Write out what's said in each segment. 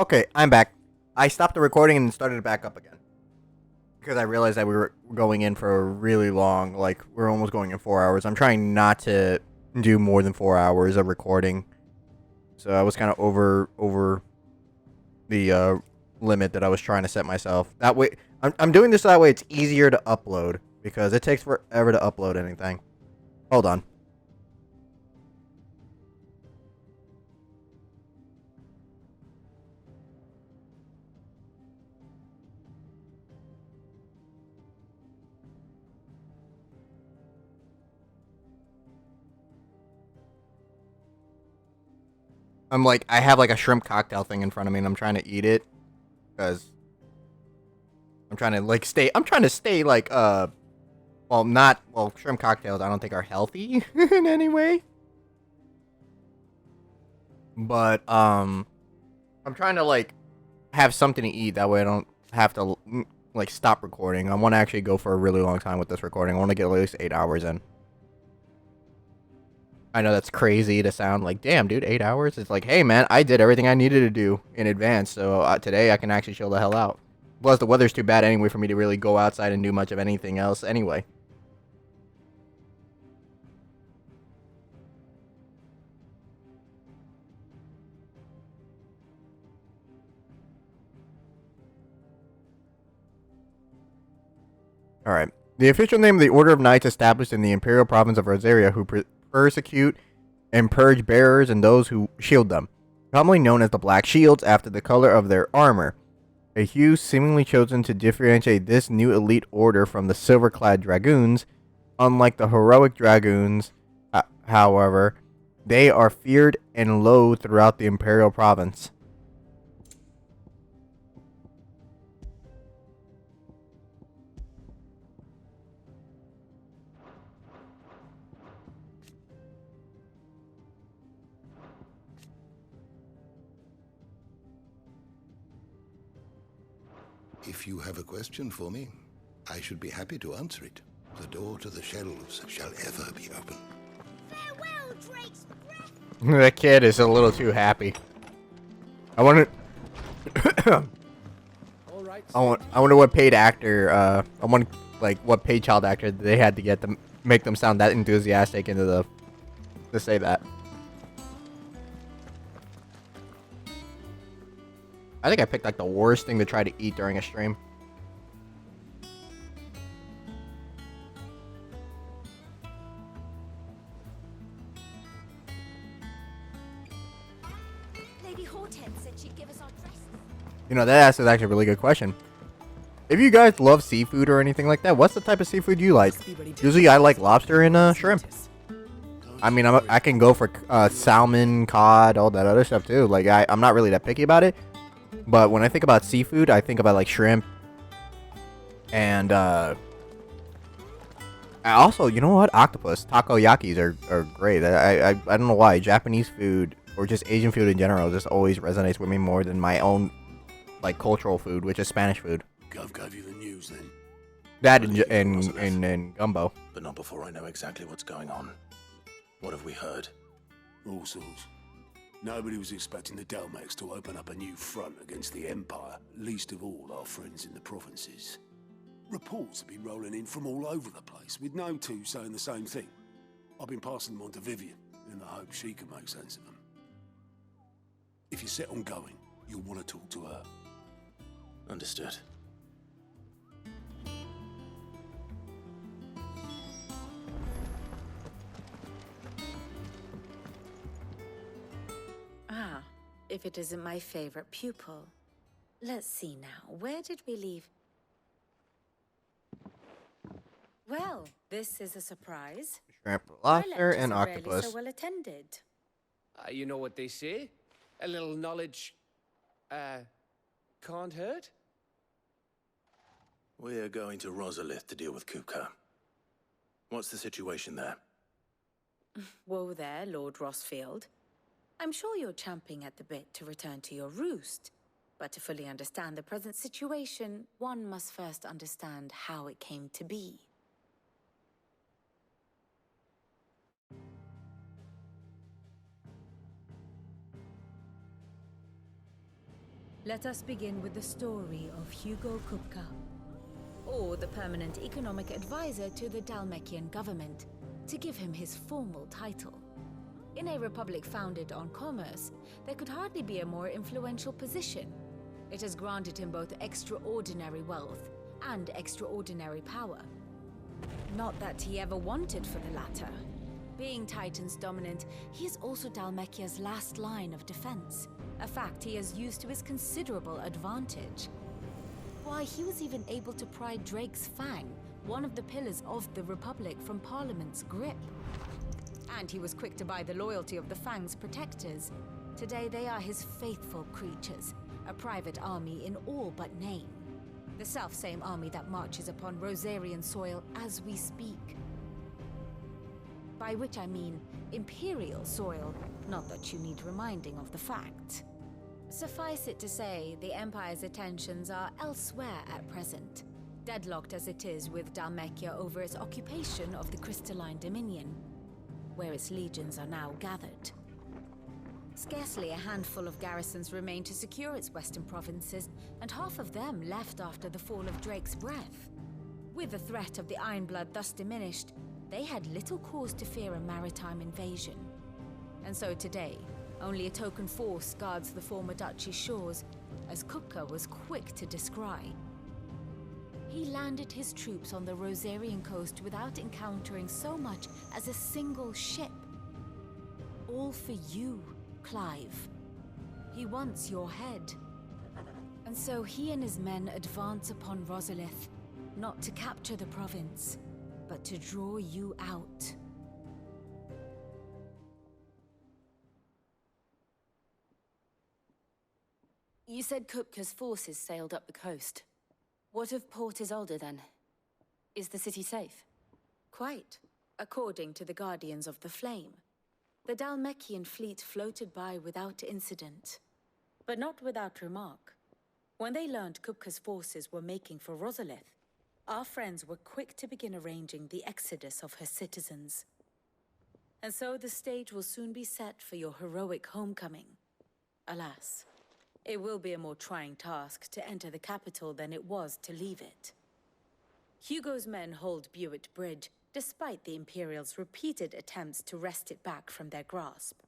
Okay, I'm back. I stopped the recording and started it back up again because I realized that we were going in for a really long, like we're almost going in 4 hours. I'm trying not to do more than 4 hours of recording, so I was kind of over the limit that I was trying to set myself. That way, I'm doing this that way it's easier to upload because it takes forever to upload anything. Hold on. I have like a shrimp cocktail thing in front of me, and I'm trying to eat it because I'm trying to I'm trying to stay well, not shrimp cocktails. I don't think are healthy in any way. But I'm trying to have something to eat. That way, I don't have to stop recording. I want to actually go for a really long time with this recording. I want to get at least 8 hours in. I know that's crazy to sound like, damn, dude, 8 hours. It's like, hey, man, I did everything I needed to do in advance, so today I can actually chill the hell out. Plus, the weather's too bad anyway for me to really go outside and do much of anything else anyway. All right. The official name of the Order of Knights established in the Imperial Province of Rosaria who persecute and purge bearers and those who shield them, commonly known as the Black Shields after the color of their armor, a hue seemingly chosen to differentiate this new elite order from the silver-clad dragoons. Unlike the heroic dragoons, however, they are feared and loathed throughout the Imperial Province. If you have a question for me, I should be happy to answer it. The door to the shelves shall ever be open. Farewell, Drake's breath! That kid is a little too happy. I wonder. I wonder what paid actor. I want what paid child actor they had to get them make them sound that enthusiastic into the to say that. I think I picked like the worst thing to try to eat during a stream. Lady Hortense said she'd give us our dresses. You know, that's actually a really good question. If you guys love seafood or anything like that, what's the type of seafood you like? Usually I like lobster and shrimp. I mean, I can go for salmon, cod, all that other stuff too. Like, I'm not really that picky about it. But when I think about seafood, I think about like shrimp. And I also, you know what? Octopus. Takoyakis are great. I don't know why. Japanese food or just Asian food in general just always resonates with me more than my own like cultural food, which is Spanish food. Gov gave you the news then? That and gumbo. But not before I know exactly what's going on. What have we heard? All sorts. Nobody was expecting the Delmex to open up a new front against the Empire, least of all our friends in the provinces. Reports have been rolling in from all over the place, with no two saying the same thing. I've been passing them on to Vivian, in the hope she can make sense of them. If you're set on going, you'll want to talk to her. Understood. Ah, if it isn't my favorite pupil. Let's see now, where did we leave? Well, this is a surprise. Shrimp, My lobster, lectures and are rarely octopus. so well attended. You know what they say? A little knowledge, can't hurt? We're going to Rosalith to deal with Kuka. What's the situation there? Whoa there, Lord Rossfield. I'm sure you're champing at the bit to return to your roost. But to fully understand the present situation, one must first understand how it came to be. Let us begin with the story of Hugo Kupka, or the permanent economic advisor to the Dalmekian government, to give him his formal title. In a republic founded on commerce, there could hardly be a more influential position. It has granted him both extraordinary wealth and extraordinary power. Not that he ever wanted for the latter. Being Titan's dominant, he is also Dalmekia's last line of defense, a fact he has used to his considerable advantage. Why, he was even able to pry Drake's Fang, one of the pillars of the Republic, from Parliament's grip. And he was quick to buy the loyalty of the Fang's protectors. Today they are his faithful creatures, a private army in all but name. The self-same army that marches upon Rosarian soil as we speak. By which I mean Imperial soil, not that you need reminding of the fact. Suffice it to say, the Empire's attentions are elsewhere at present, deadlocked as it is with Dalmekia over its occupation of the Crystalline Dominion, where its legions are now gathered. Scarcely a handful of garrisons remain to secure its western provinces, and half of them left after the fall of Drake's Breath. With the threat of the Ironblood thus diminished, they had little cause to fear a maritime invasion. And so today, only a token force guards the former duchy's shores, as Kupka was quick to descry. He landed his troops on the Rosarian coast without encountering so much as a single ship. All for you, Clive. He wants your head. And so he and his men advance upon Rosalith, not to capture the province, but to draw you out. You said Kupka's forces sailed up the coast. What of Port Isolde then? Is the city safe? Quite, according to the Guardians of the Flame. The Dalmekian fleet floated by without incident. But not without remark. When they learned Kupka's forces were making for Rosalith, our friends were quick to begin arranging the exodus of her citizens. And so the stage will soon be set for your heroic homecoming. Alas, it will be a more trying task to enter the capital than it was to leave it. Hugo's men hold Buett Bridge, despite the Imperials' repeated attempts to wrest it back from their grasp.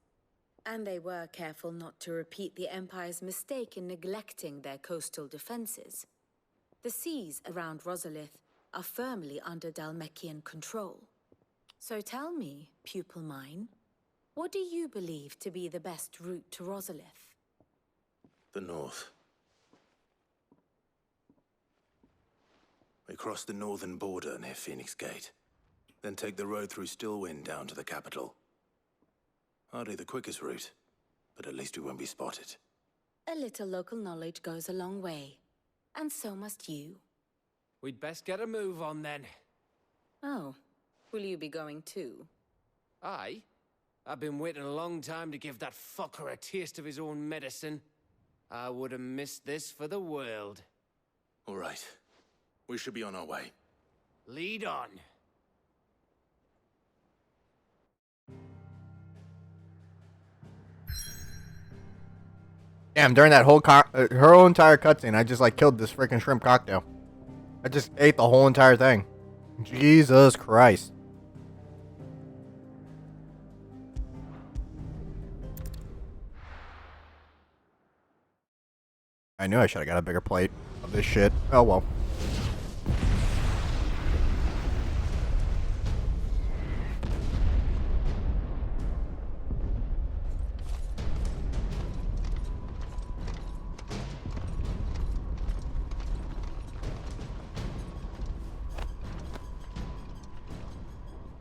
And they were careful not to repeat the Empire's mistake in neglecting their coastal defenses. The seas around Rosalith are firmly under Dalmekian control. So tell me, pupil mine, what do you believe to be the best route to Rosalith? The north. We cross the northern border near Phoenix Gate. Then take the road through Stillwind down to the capital. Hardly the quickest route, but at least we won't be spotted. A little local knowledge goes a long way. And so must you. We'd best get a move on then. Oh, will you be going too? Aye. I've been waiting a long time to give that fucker a taste of his own medicine. I would have missed this for the world. All right. We should be on our way. Lead on. Damn, during that whole her whole entire cutscene, I just like killed this freaking shrimp cocktail. I just ate the whole entire thing. Jesus Christ. I knew I should have got a bigger plate of this shit. Oh well.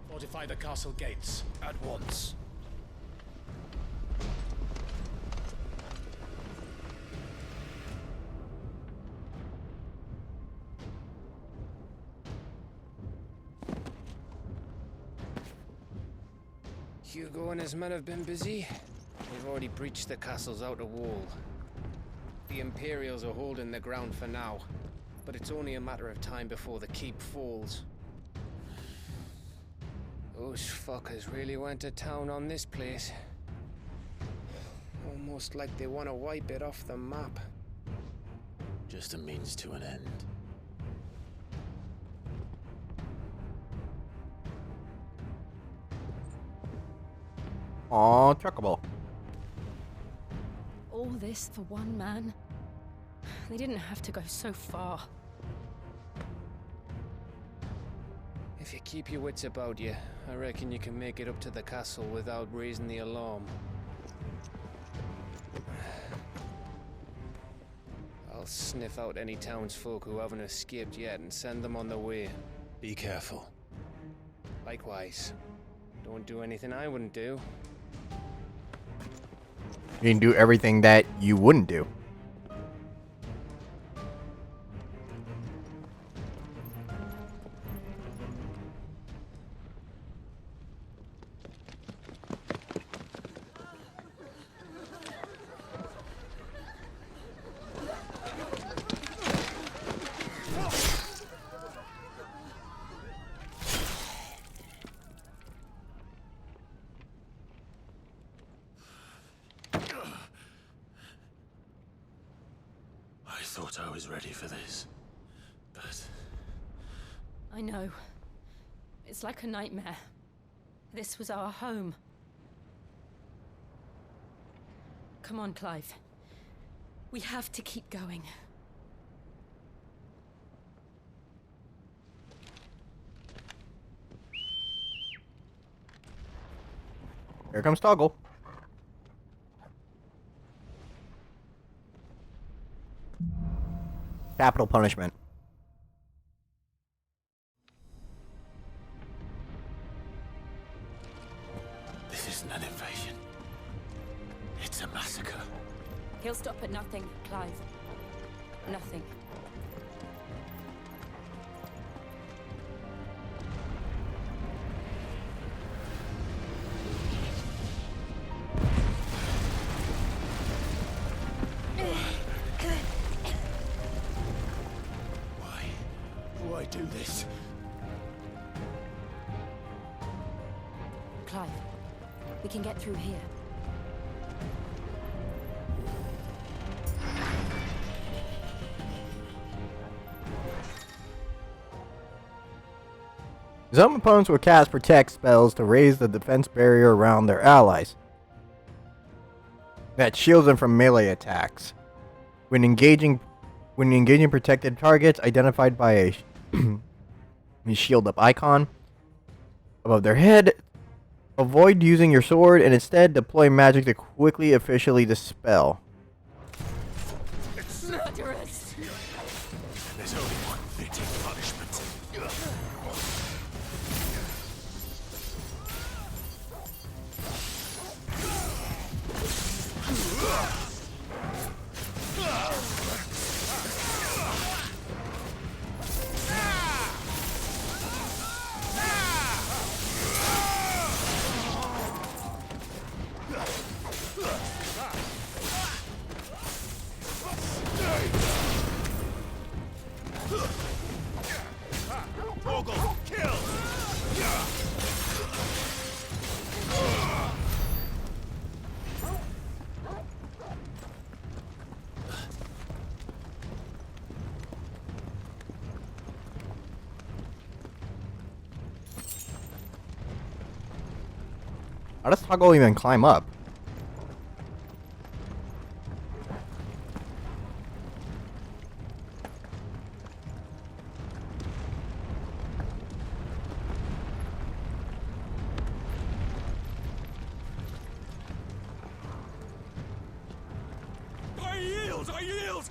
Fortify the castle gates at once. Hugo and his men have been busy. They've already breached the castle's outer wall. The Imperials are holding the ground for now, but it's only a matter of time before the keep falls. Those fuckers really went to town on this place. Almost like they want to wipe it off the map. just a means to an end. Aw, truckable. All this for one man? They didn't have to go so far. If you keep your wits about you, I reckon you can make it up to the castle without raising the alarm. I'll sniff out any townsfolk who haven't escaped yet and send them on their way. Be careful. Likewise. Don't do anything I wouldn't do. You can do everything that you wouldn't do. I thought I was ready for this, but I know. It's like a nightmare. This was our home. Come on, Clive. We have to keep going. Here comes Toggle. Capital punishment. this isn't an invasion. It's a massacre. He'll stop at nothing, Clive. Nothing. Why do this? Clive, we can get through here. Some opponents will cast protect spells to raise the defense barrier around their allies. That shields them from melee attacks. When engaging protected targets identified by a shield up icon above their head, avoid using your sword and instead deploy magic to quickly officially dispel. Murderers! There's only one fitting punishment. How does Toggle even climb up? I yield! I yield!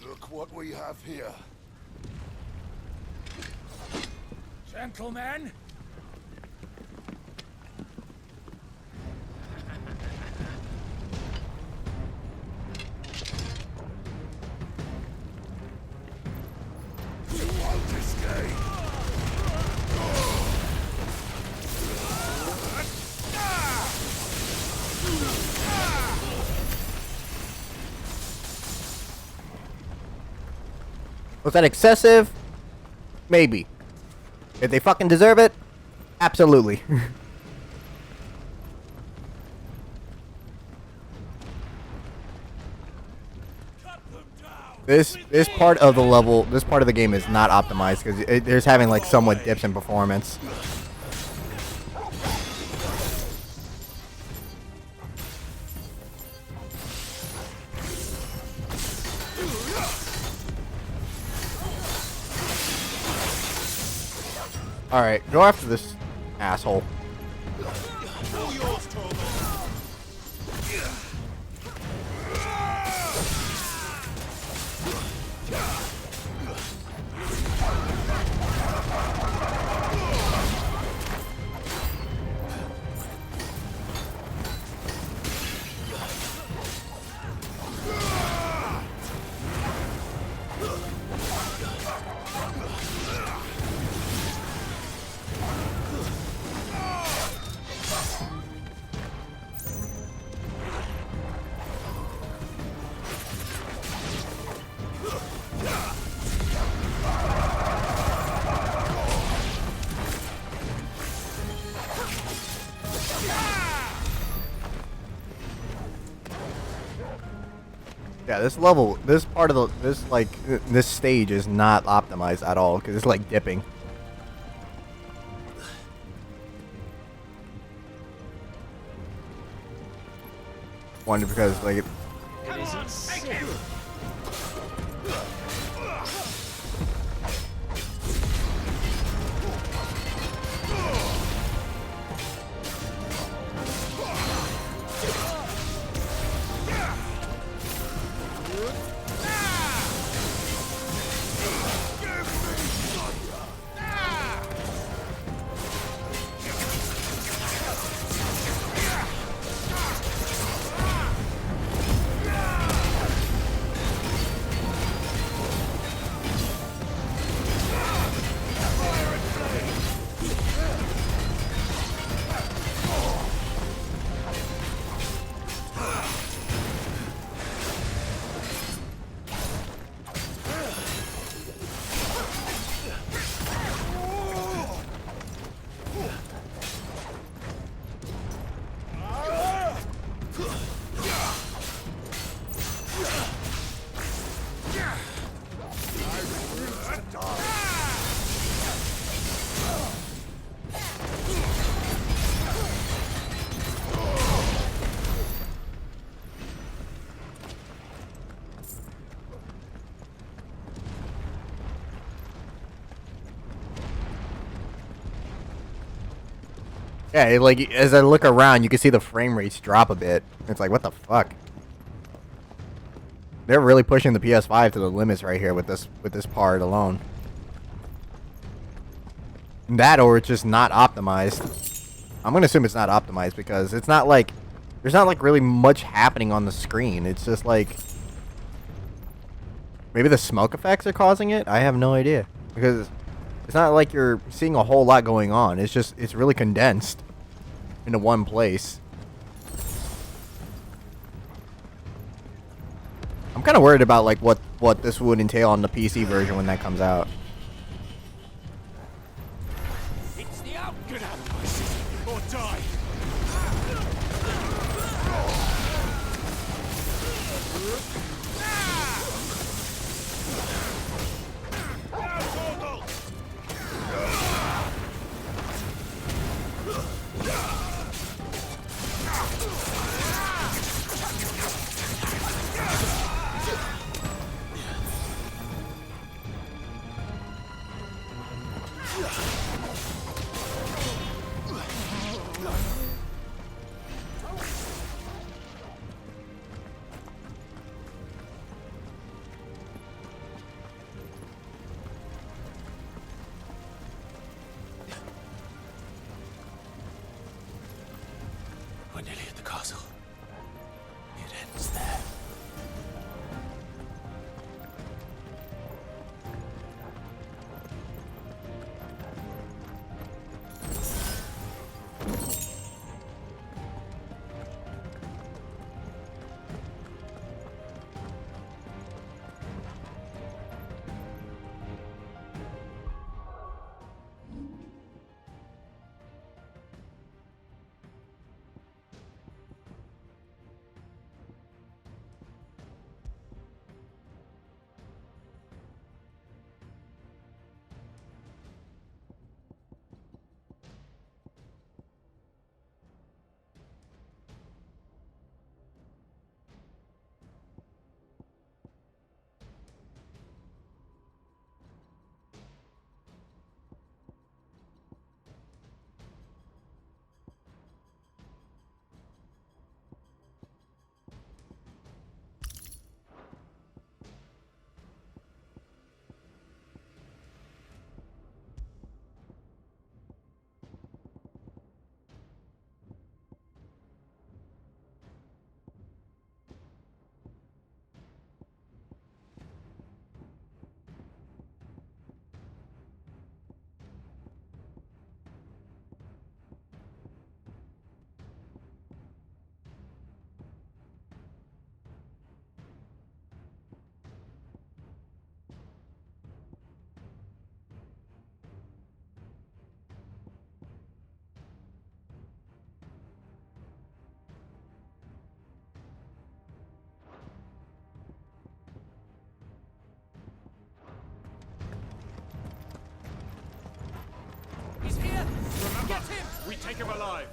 Look what we have here. Gentlemen! You won't escape! Was that excessive? Maybe. Did they fucking deserve it? Absolutely. This part of the level, this part of the game is not optimized because there's having like somewhat dips in performance. All right, go after this asshole. Yeah, this level, this part of this stage is not optimized at all because it's like dipping. Wonder because like. Yeah, like as I look around, you can see the frame rates drop a bit. It's like, what the fuck? They're really pushing the PS5 to the limits right here with this part alone. That or it's just not optimized. I'm gonna assume it's not optimized because it's not like there's not like really much happening on the screen. It's just like maybe the smoke effects are causing it. I have no idea because it's not like you're seeing a whole lot going on. It's just it's really condensed into one place. I'm kind of worried about like what this would entail on the PC version when that comes out. It's the out. Get out of my city or die. We're nearly at the castle. It ends there. take him alive.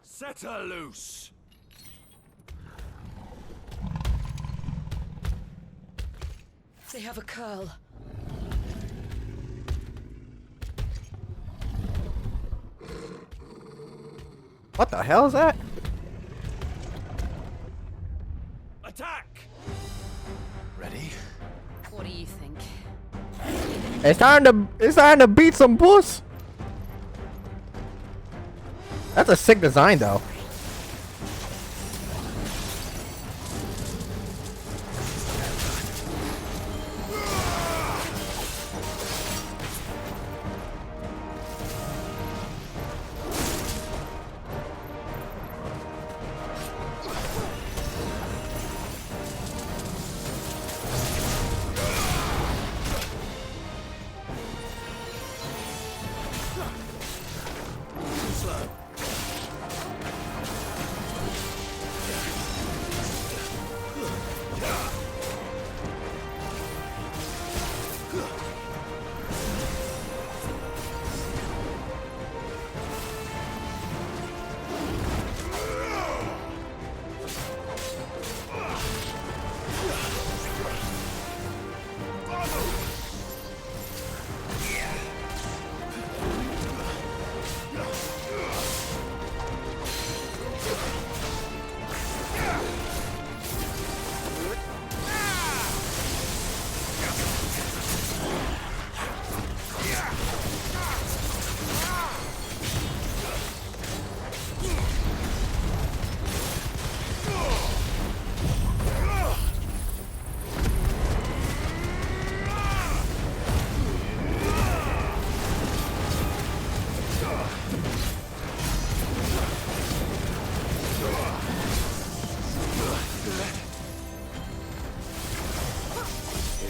Set her loose! They have a curl. What the hell is that? Attack! Ready? What do you think? It's time to beat some puss. That's a sick design though.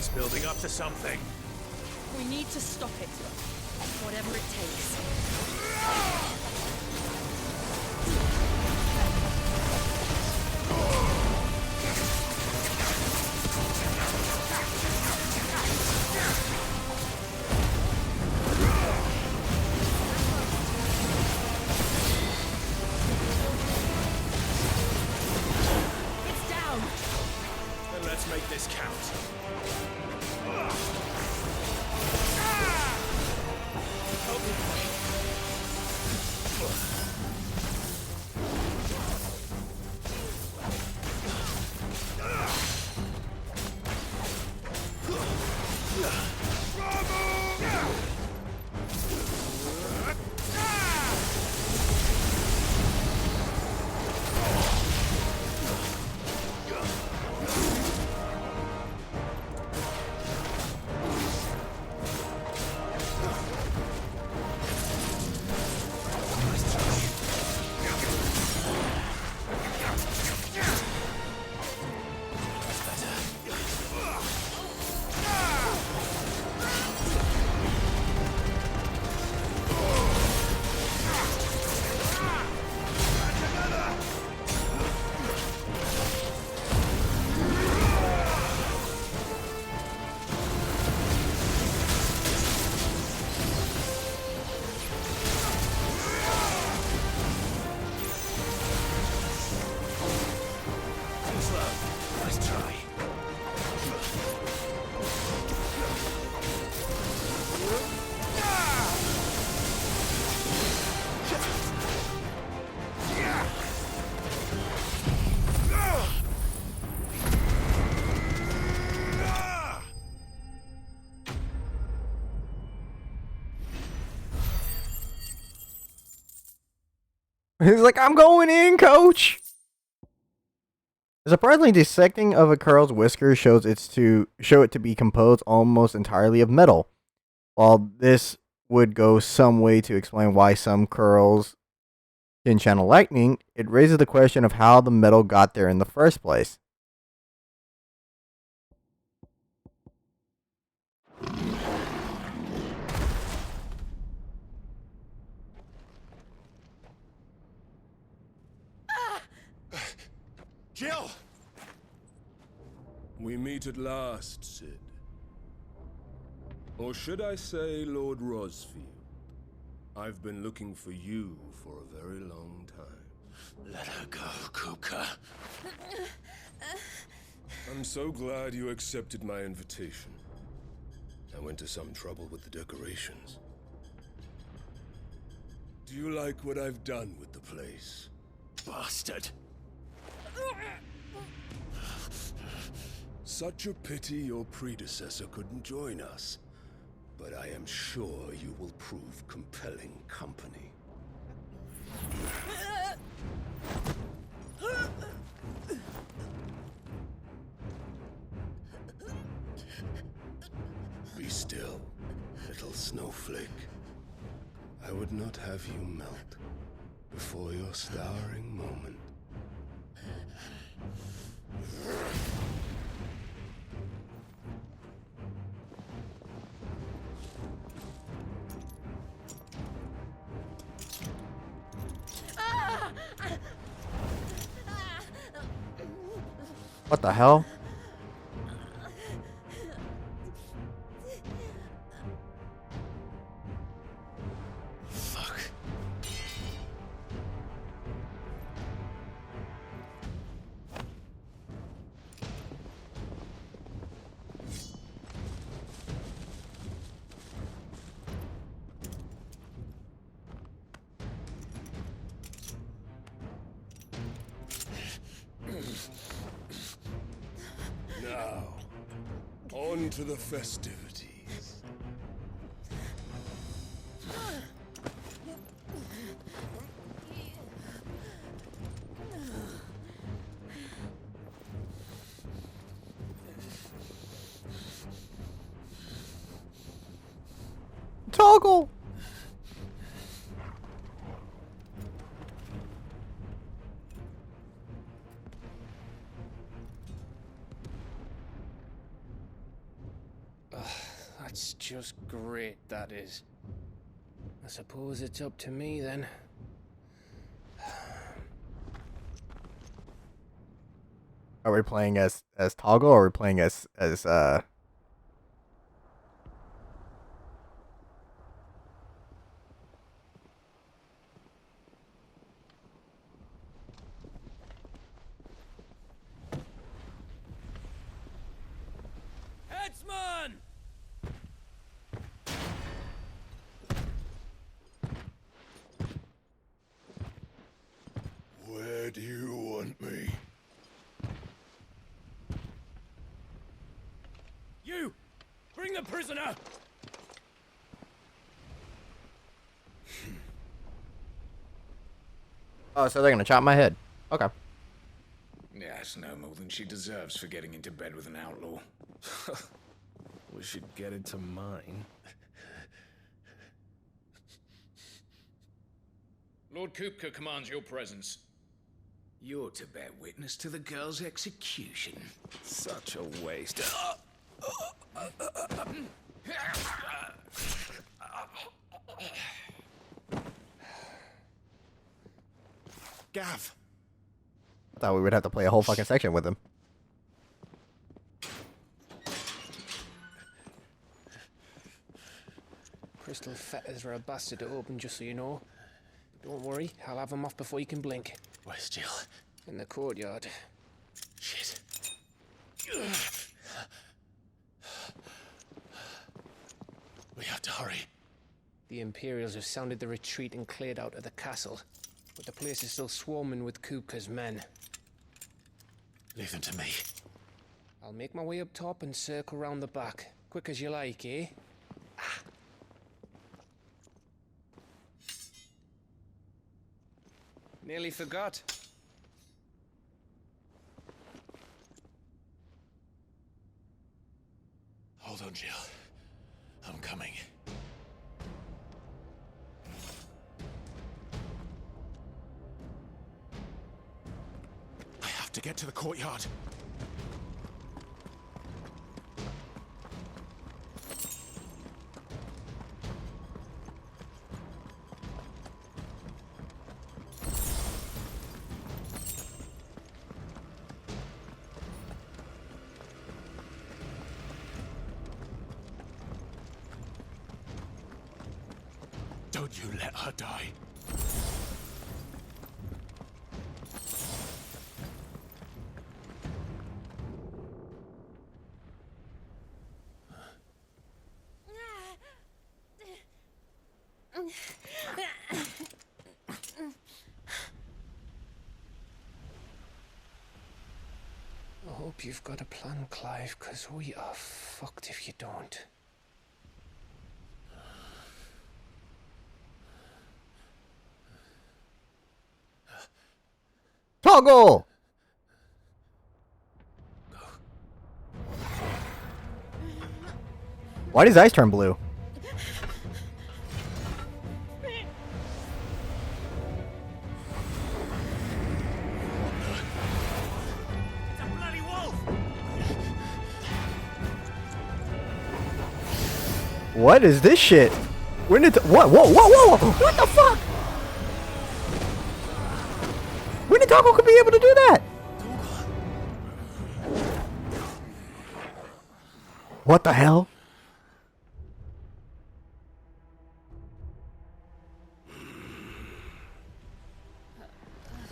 It's building up to something. We need to stop it. Whatever it takes. It's down! Then let's make this count. He's like, I'm going in, coach. Surprisingly, dissecting of a curl's whiskers show it to be composed almost entirely of metal. While this would go some way to explain why some curls can channel lightning, it raises the question of how the metal got there in the first place. Jill! We meet at last, Sid. Or should I say, Lord Rosfield? I've been looking for you for a very long time. Let her go, Kuka. I'm so glad you accepted my invitation. I went to some trouble with the decorations. Do you like what I've done with the place? Bastard! Such a pity your predecessor couldn't join us. But I am sure you will prove compelling company. Be still, little snowflake. I would not have you melt before your starring moment. What the hell? Fuck. Now, on to the festivities. Toggle! That's just great, that is. I suppose it's up to me then. Are we playing as Toggle or are we playing as Headsman! Where do you want me? You! Bring the prisoner! Oh, so they're gonna chop my head. Okay. Yes, no more than she deserves for getting into bed with an outlaw. We should get into mine. Lord Kupka commands your presence. You're to bear witness to the girl's execution. Such a waste. Gav! I thought we would have to play a whole fucking section with him. Crystal fetters are a bastard to open, just so you know. Don't worry, I'll have them off before you can blink. Where's Jill? In the courtyard. Shit. We have to hurry. The Imperials have sounded the retreat and cleared out of the castle. But the place is still swarming with Kupka's men. Leave them to me. I'll make my way up top and circle round the back. Quick as you like, eh? Nearly forgot. Hold on, Jill. I'm coming. I have to get to the courtyard. Don't you let her die. I hope you've got a plan, Clive, because we are fucked if you don't. Toggle! Why does eyes turn blue? It's a bloody wolf! What is this shit? When did what? Whoa! Whoa! Whoa! What the fuck? When did Toggle could be able to do that? What the hell?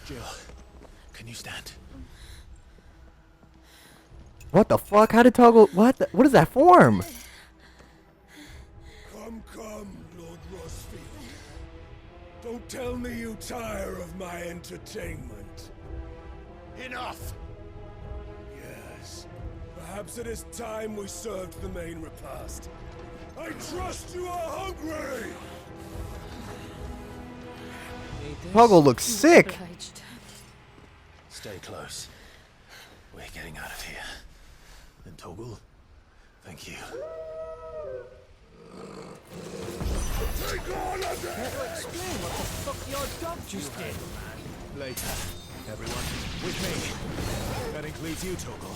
Jill, can you stand? What the fuck? How did Toggle? What is that form? Come, Lord Rosfield. Don't tell me you tire of my entertainment. Enough! Yes. Perhaps it is time we served the main repast. I trust you are hungry! Toggle looks sick. Stay close. We're getting out of here. And Toggle, thank you. Take all of it! Explain what the fuck your dog just did. Later. Everyone, with me. That includes you, Toggle.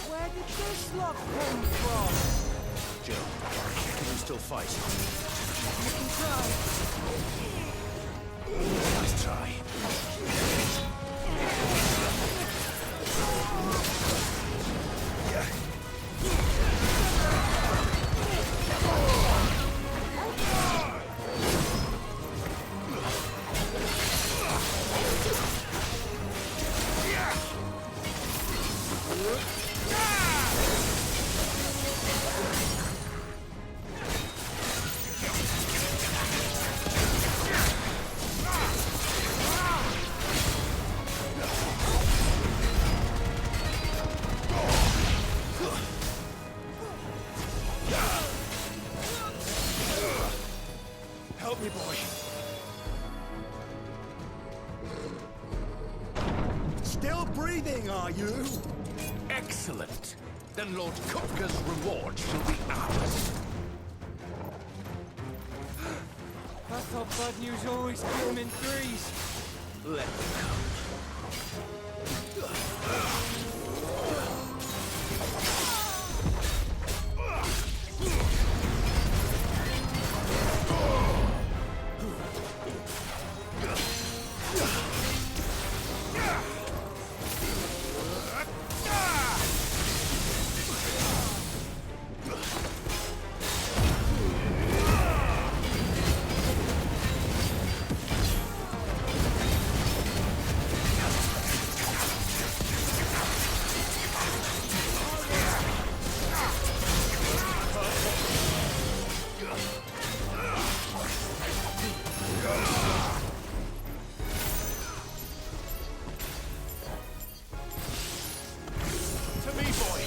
Where did this lot come from? Jill, can you still fight? You can try. Nice try. Help me, boy. Still breathing, are you? Excellent. Then Lord Kupka's reward shall be ours. I thought bad news always came in threes. Let them come. boy.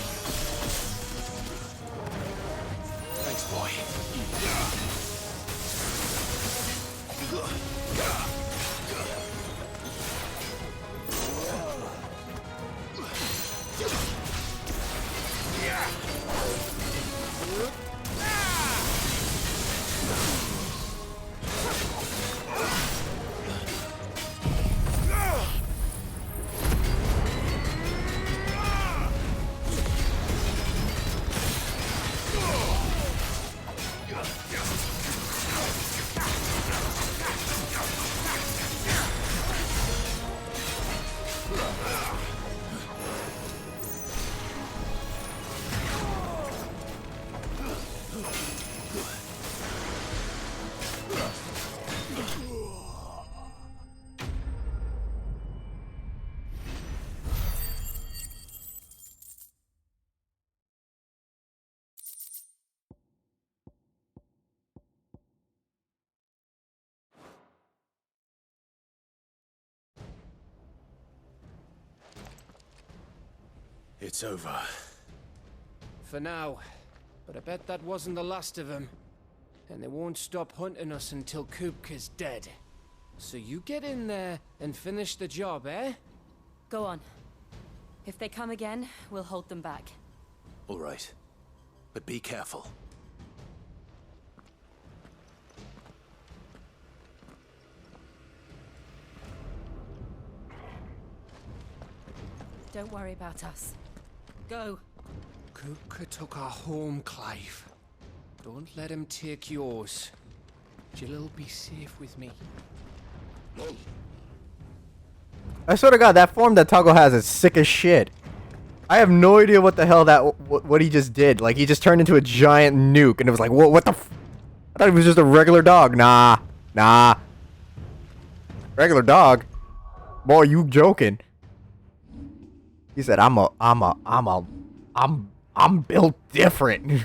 Thanks, boy. It's over. For now. But I bet that wasn't the last of them. And they won't stop hunting us until Kupka's dead. So you get in there and finish the job, eh? Go on. If they come again, we'll hold them back. All right. But be careful. Don't worry about us. Go. Kupka took our home, Clive. Don't let him take yours. Jill'll be safe with me. I swear to God, that form that Toggle has is sick as shit. I have no idea what the hell what he just did. Like, he just turned into a giant nuke, and it was like, what the f— I thought he was just a regular dog. Nah. Regular dog? Boy, you joking. He said, I'm built different.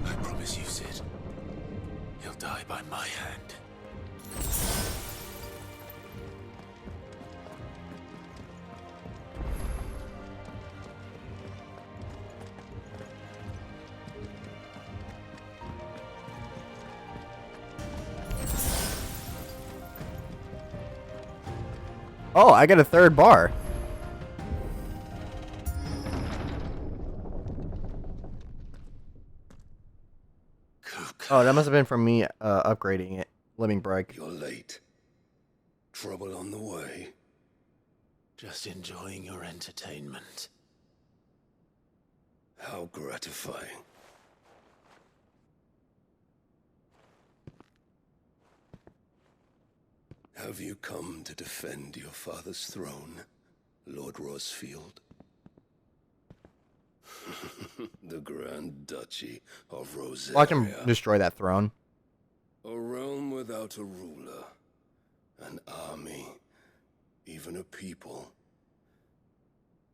I promise you, Sid. He'll die by my hand. Oh, I get a third bar. Oh, that must have been from me upgrading it. Living break. You're late. Trouble on the way. Just enjoying your entertainment. How gratifying. Have you come to defend your father's throne, Lord Rosfield? The Grand Duchy of Rosaria. Watch him destroy that throne. A realm without a ruler, an army, even a people.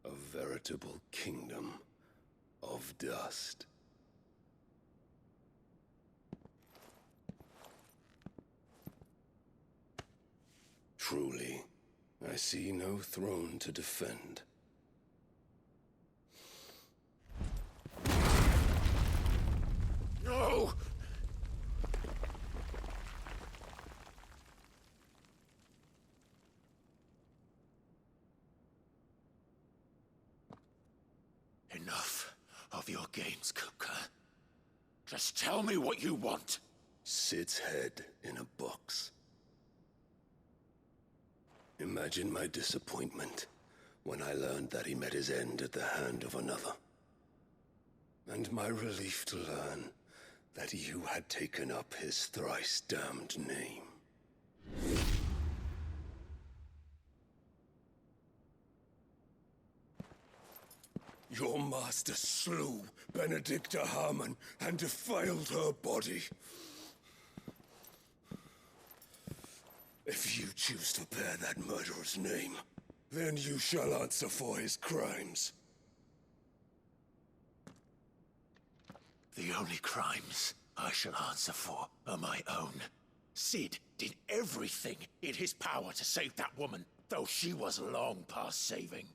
A veritable kingdom of dust. Truly, I see no throne to defend. No! Enough of your games, Kupka. Just tell me what you want. Sid's head in a box. Imagine my disappointment when I learned that he met his end at the hand of another. And my relief to learn that you had taken up his thrice damned name. Your master slew Benedicta Harmon and defiled her body. If you choose to bear that murderer's name, then you shall answer for his crimes. The only crimes I shall answer for are my own. Sid did everything in his power to save that woman, though she was long past saving.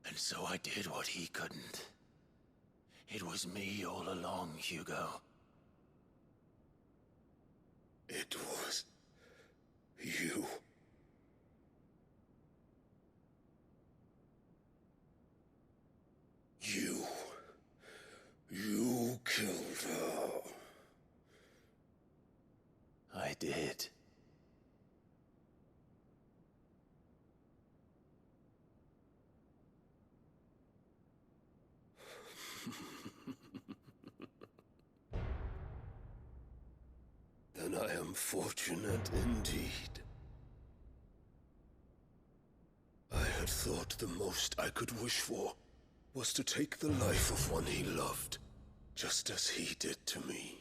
And so I did what he couldn't. It was me all along, Hugo. It was you. You killed her. I did. Then I am fortunate indeed. I had thought the most I could wish for was to take the life of one he loved, just as he did to me.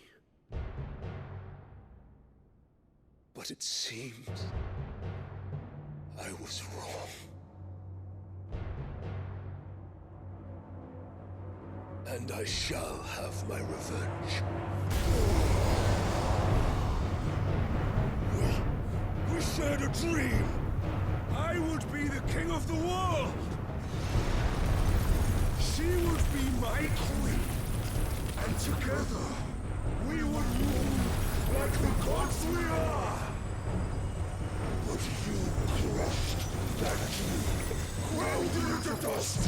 But it seems I was wrong. And I shall have my revenge. We shared a dream! I would be the king of the world! She would be my queen! And together, we would rule like the gods we are! But you crushed that dream, ground it into dust!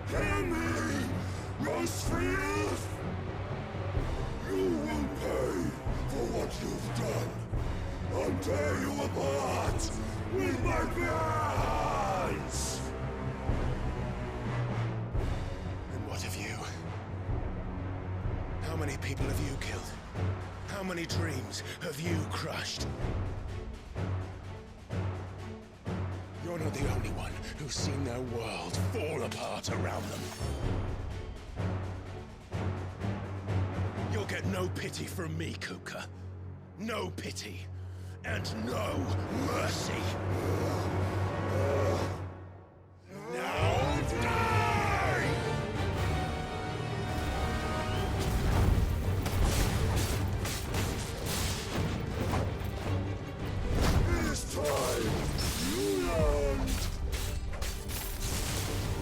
Hear me, Rosefield! You will pay for what you've done. I'll tear you apart with my bare hands! And what of you? How many people have you killed? How many dreams have you crushed? You're not the only one who's seen their world fall apart around them. You'll get no pity from me, Kupka. No pity. And no mercy. Now die! It is time you learned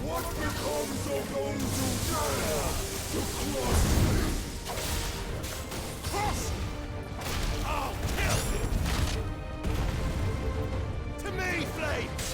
what becomes of those who dare to cross me. Cross! I'll kill you! To me, Flames!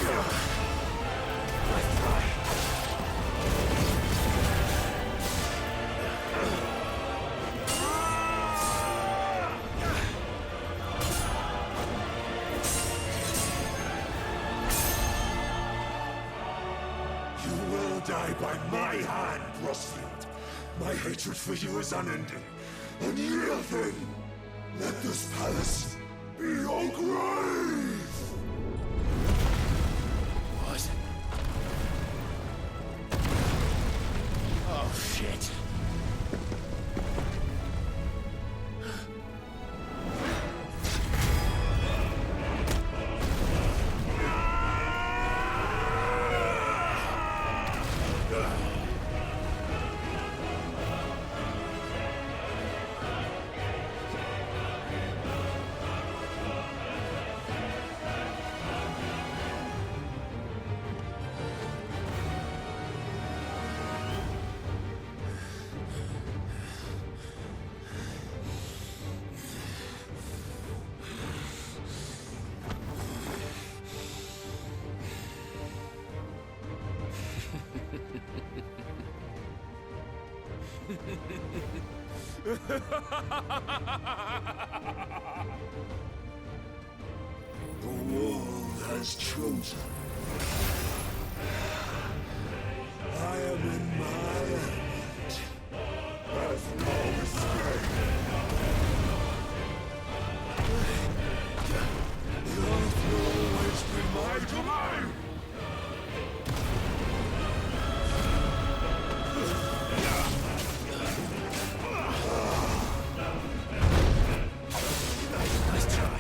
You will die by my hand, Rosfield. My hatred for you is unending. And yield then. Let this palace be your grave! What? Oh, shit. The world has chosen. I am in my element. There's no escape. The earth will always be my domain. Nice try.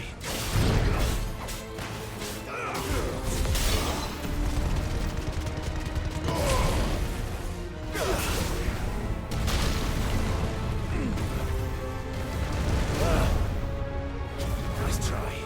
Nice try.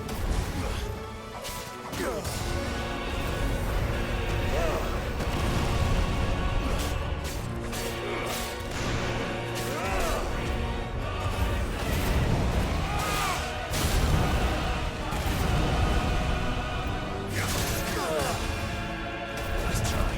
Nice try.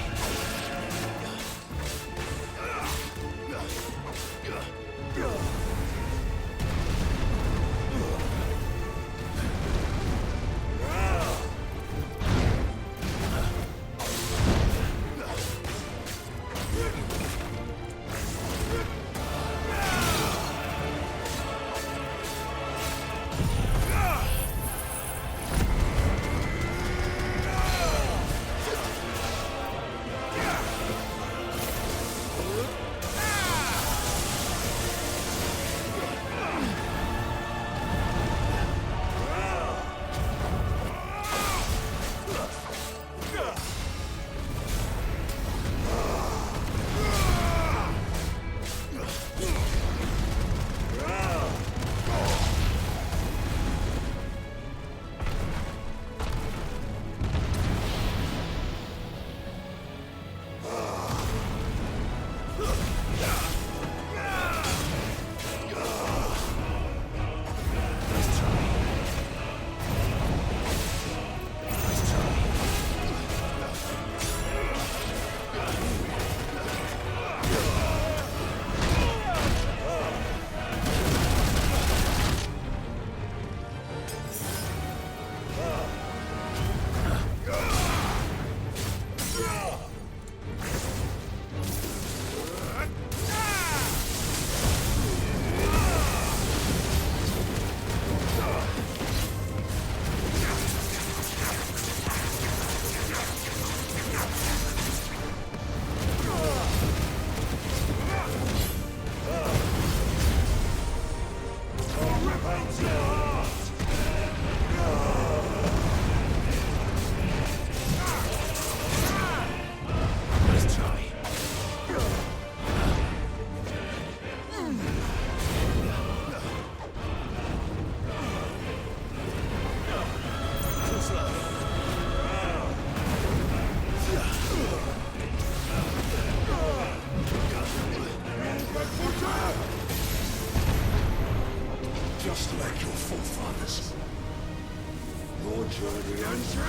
Nice try. Too slow. Just like your forefathers. Your journey ends here.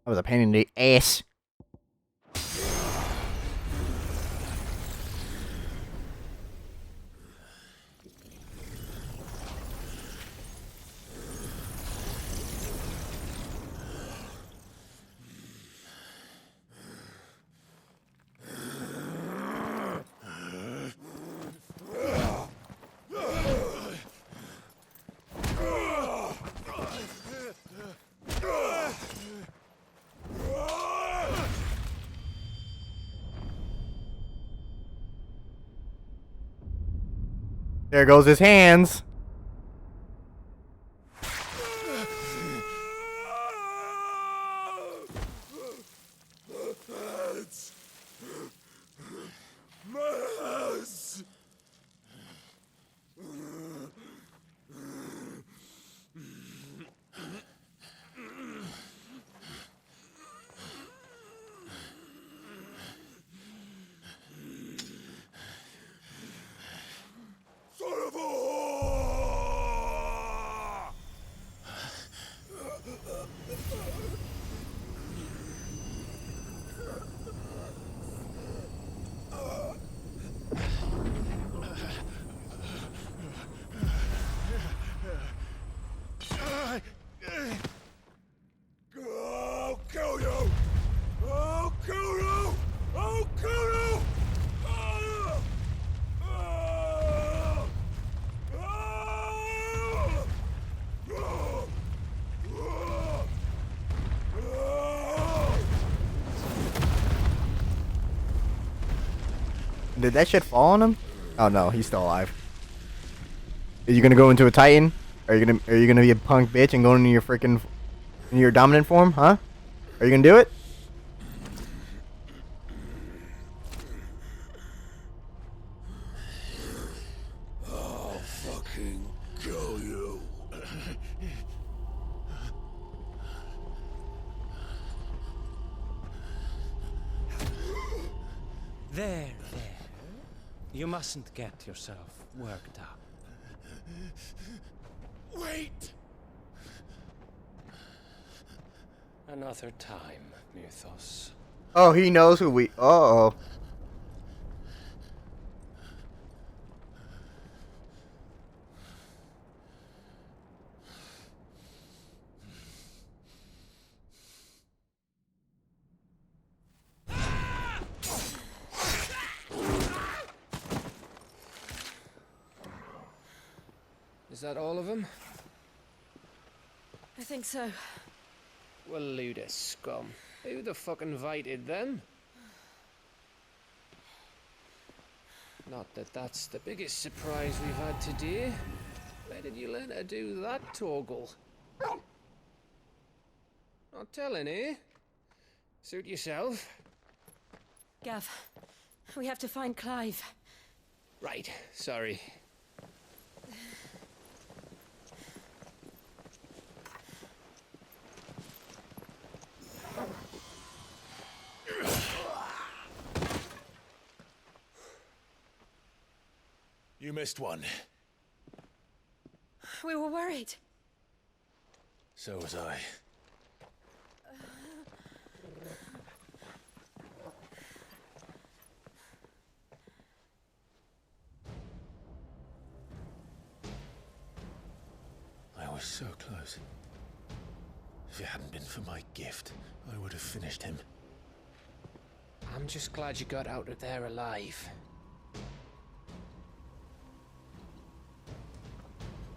That was a pain in the ass. There goes his hands. I'll kill you! I'll kill you! I'll kill you! Did that shit fall on him? Oh no, he's still alive. Are you gonna go into a Titan? Are you gonna be a punk bitch and go into your freaking your dominant form, huh? Are you gonna do it? I'll fucking kill you. There. You mustn't get yourself worked up. Wait! Another time, Mythos. Oh, he knows who we. Uh oh. Is that all of them? I think so. Well, load of scum. Who the fuck invited them? Not that that's the biggest surprise we've had today. Where did you learn to do that, Torgal? Not telling, eh? Suit yourself. Gav, we have to find Clive. Right, sorry. You missed one. We were worried. So was I. I was so close. If it hadn't been for my gift, I would have finished him. I'm just glad you got out of there alive.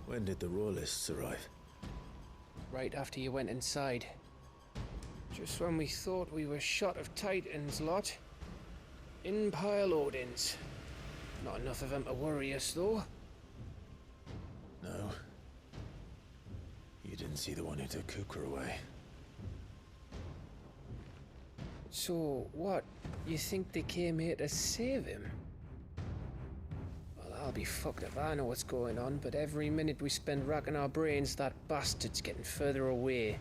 When did the Royalists arrive? Right after you went inside. Just when we thought we were shot of Titans, lot. In pile Odins. Not enough of them to worry us, though. No. You didn't see the one who took Kukra away. So, what? You think they came here to save him? Well, I'll be fucked if I know what's going on, but every minute we spend racking our brains, that bastard's getting further away.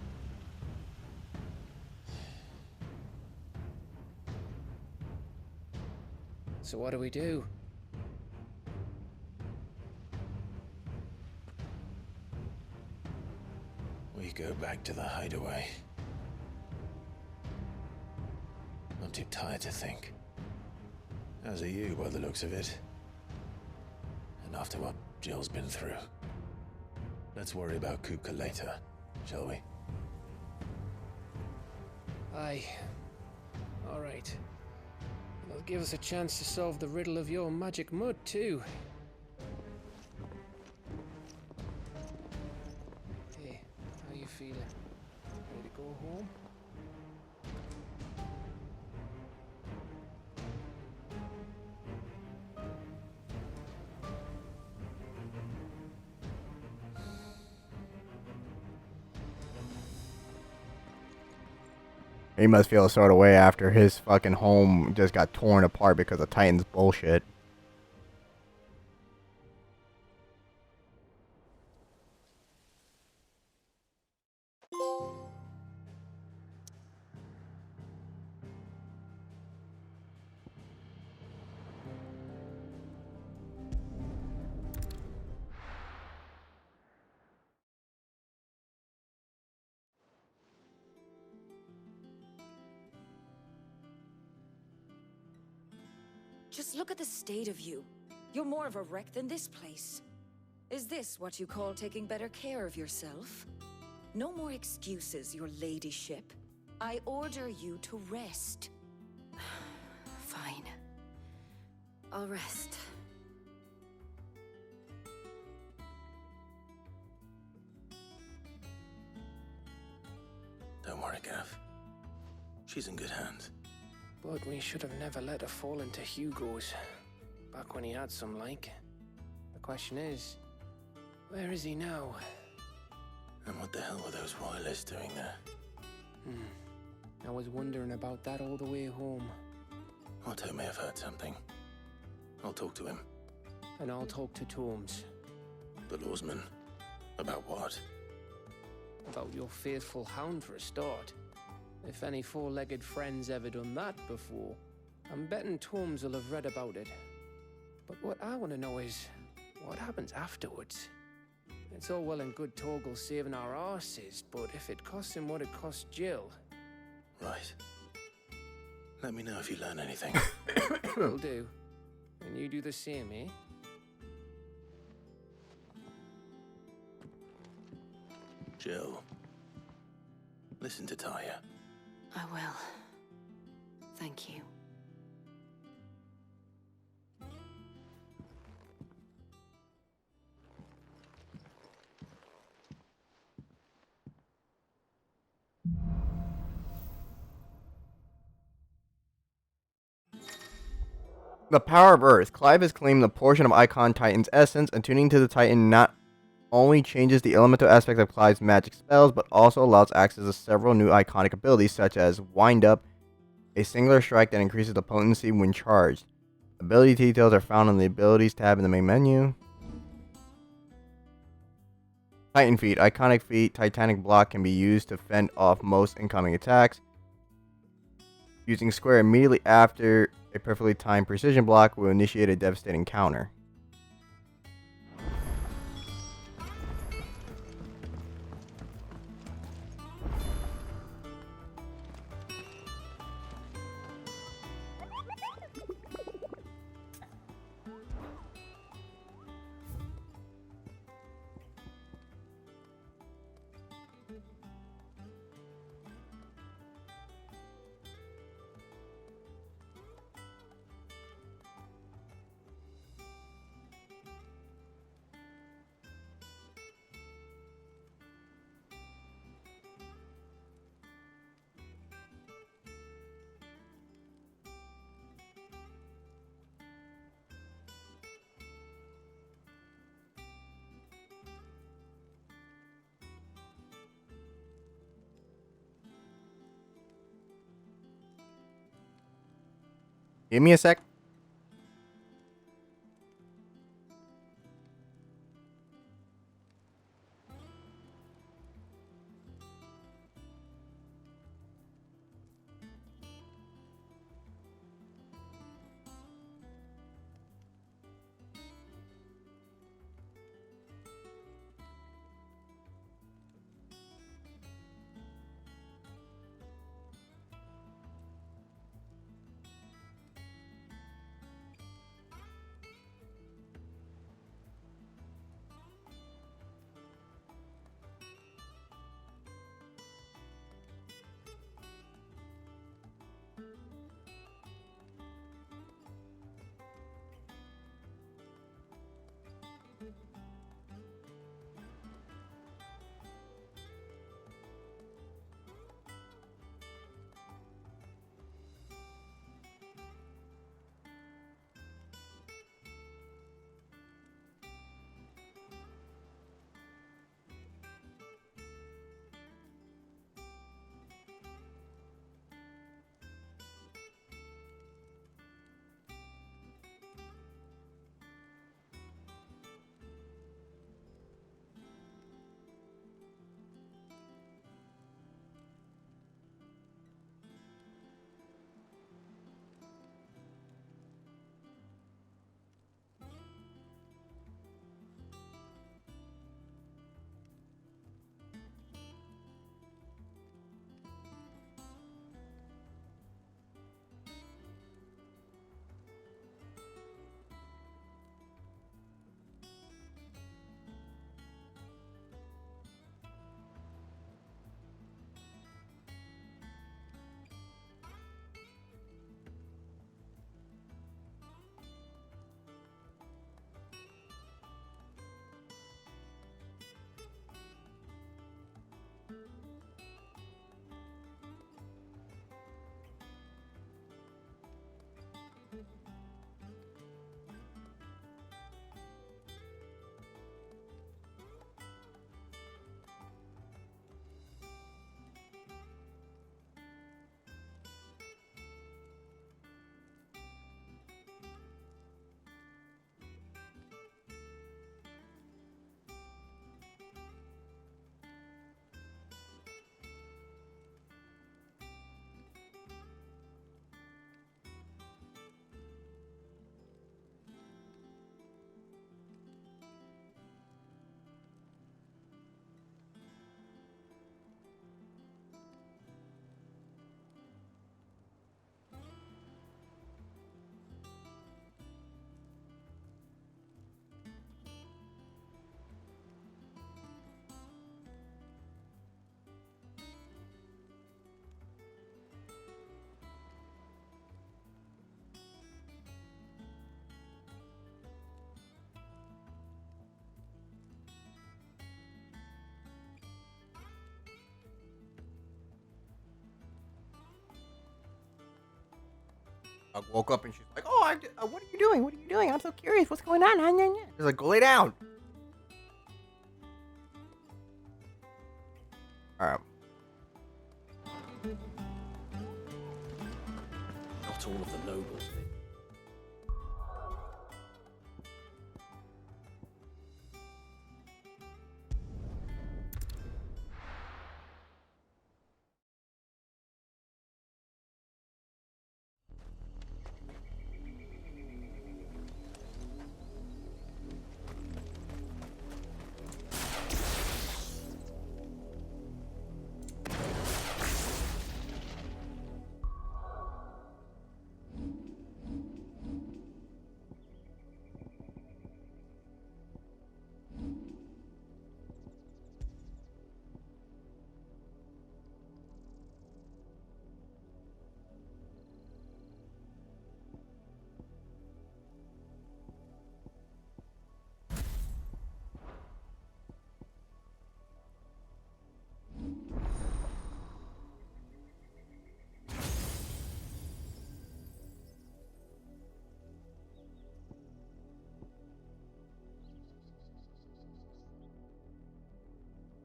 So what do we do? We go back to the hideaway. I'm too tired to think. As are you, by the looks of it. And after what Jill's been through. Let's worry about Kupka later, shall we? Aye. All right. It'll give us a chance to solve the riddle of your magic mud, too. Hey, how you feeling? Ready to go home? He must feel a sort of way after his fucking home just got torn apart because of Titan's bullshit. Just look at the state of you. You're more of a wreck than this place. Is this what you call taking better care of yourself? No more excuses, your ladyship. I order you to rest. Fine. I'll rest. Don't worry, Gav. She's in good hands. But we should have never let her fall into Hugo's. Back when he had some like. The question is, where is he now? And what the hell were those royalists doing there? I was wondering about that all the way home. Otto may have heard something. I'll talk to him. And I'll talk to Torms. The lawsman? About what? About your faithful hound for a start. If any four-legged friend's ever done that before, I'm betting Torms will have read about it. But what I want to know is, what happens afterwards? It's all well and good Torgal saving our arses, but if it costs him what it cost Jill... Right. Let me know if you learn anything. Will do. And you do the same, eh? Jill. Listen to Taya. I will. Thank you. The power of Earth. Clive has claimed the portion of Icon Titan's essence, and tuning to the Titan not only changes the elemental aspect of Clive's magic spells, but also allows access to several new iconic abilities, such as Wind Up, a singular strike that increases the potency when charged. Ability details are found on the Abilities tab in the main menu. Titan Feat. Iconic feat, Titanic Block, can be used to fend off most incoming attacks. Using square immediately after a perfectly timed precision block will initiate a devastating counter. Give me a sec. Dog woke up and she's like, "Oh, what are you doing? What are you doing? I'm so curious. What's going on?" He's like, "Go lay down." All right. Not all of the nobles did.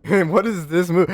And what is this move?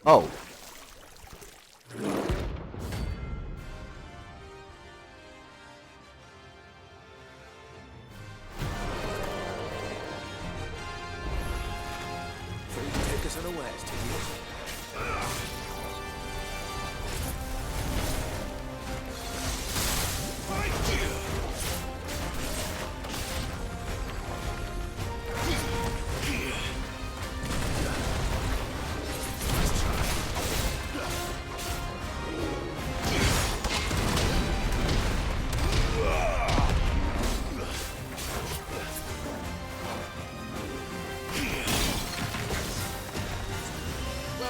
Oh. Take us unawares, Tinius.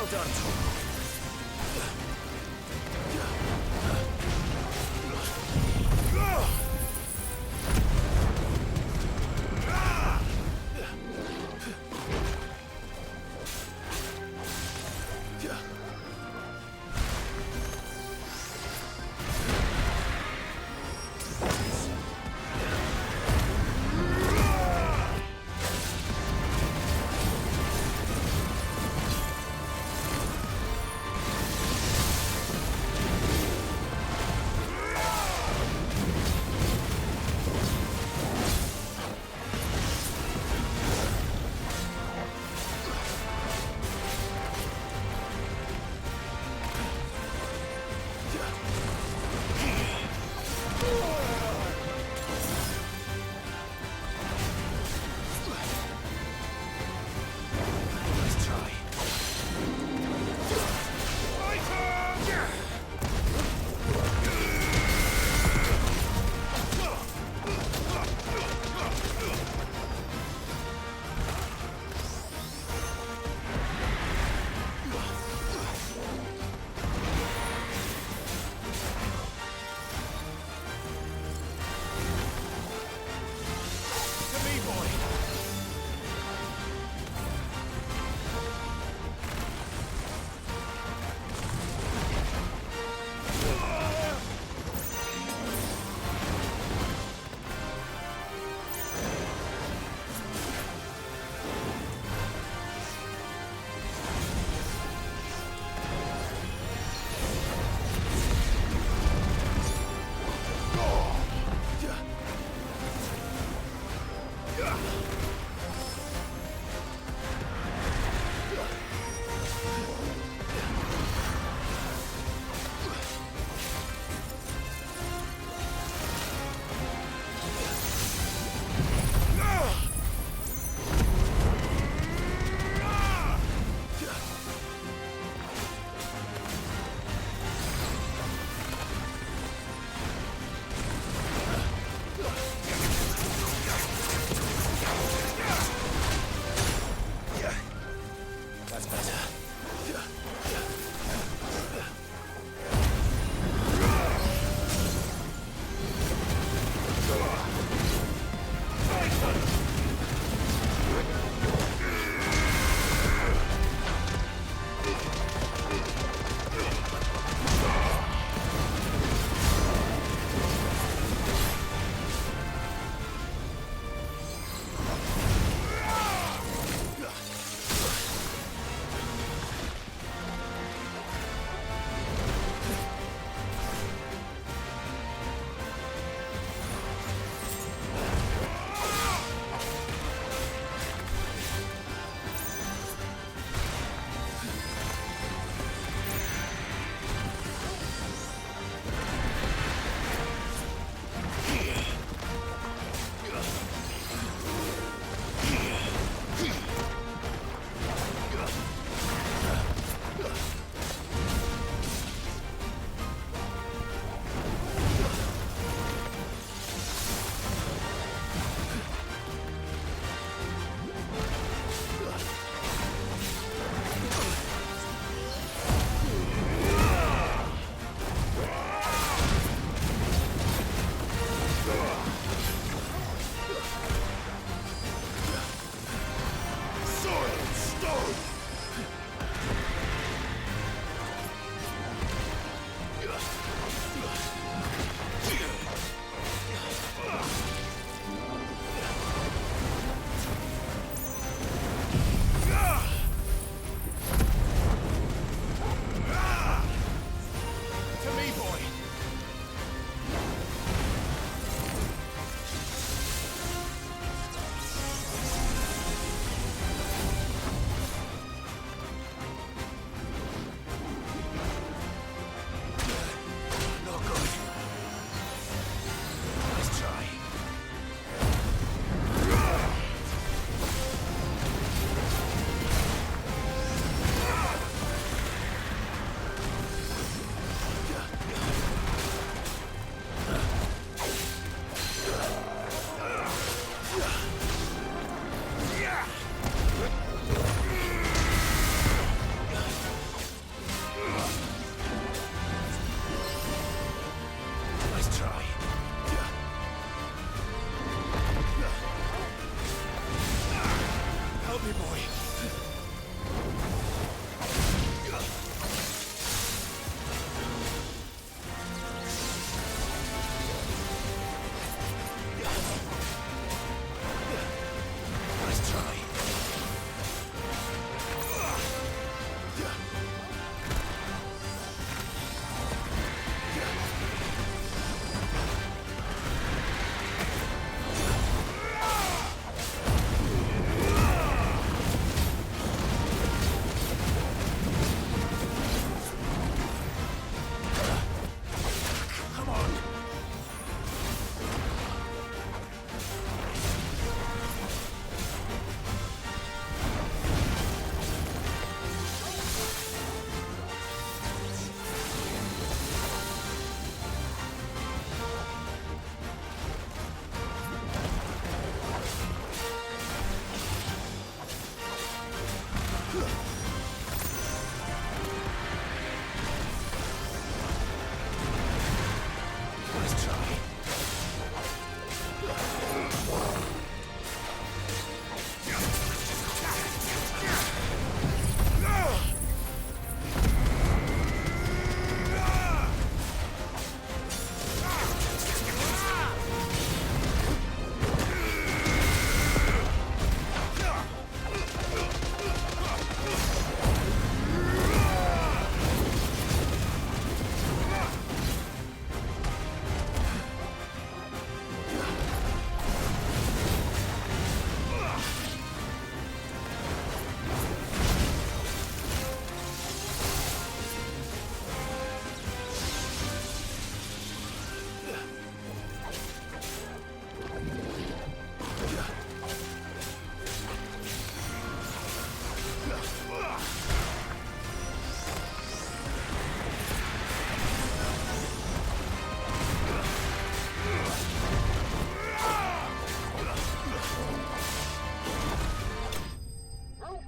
Well done.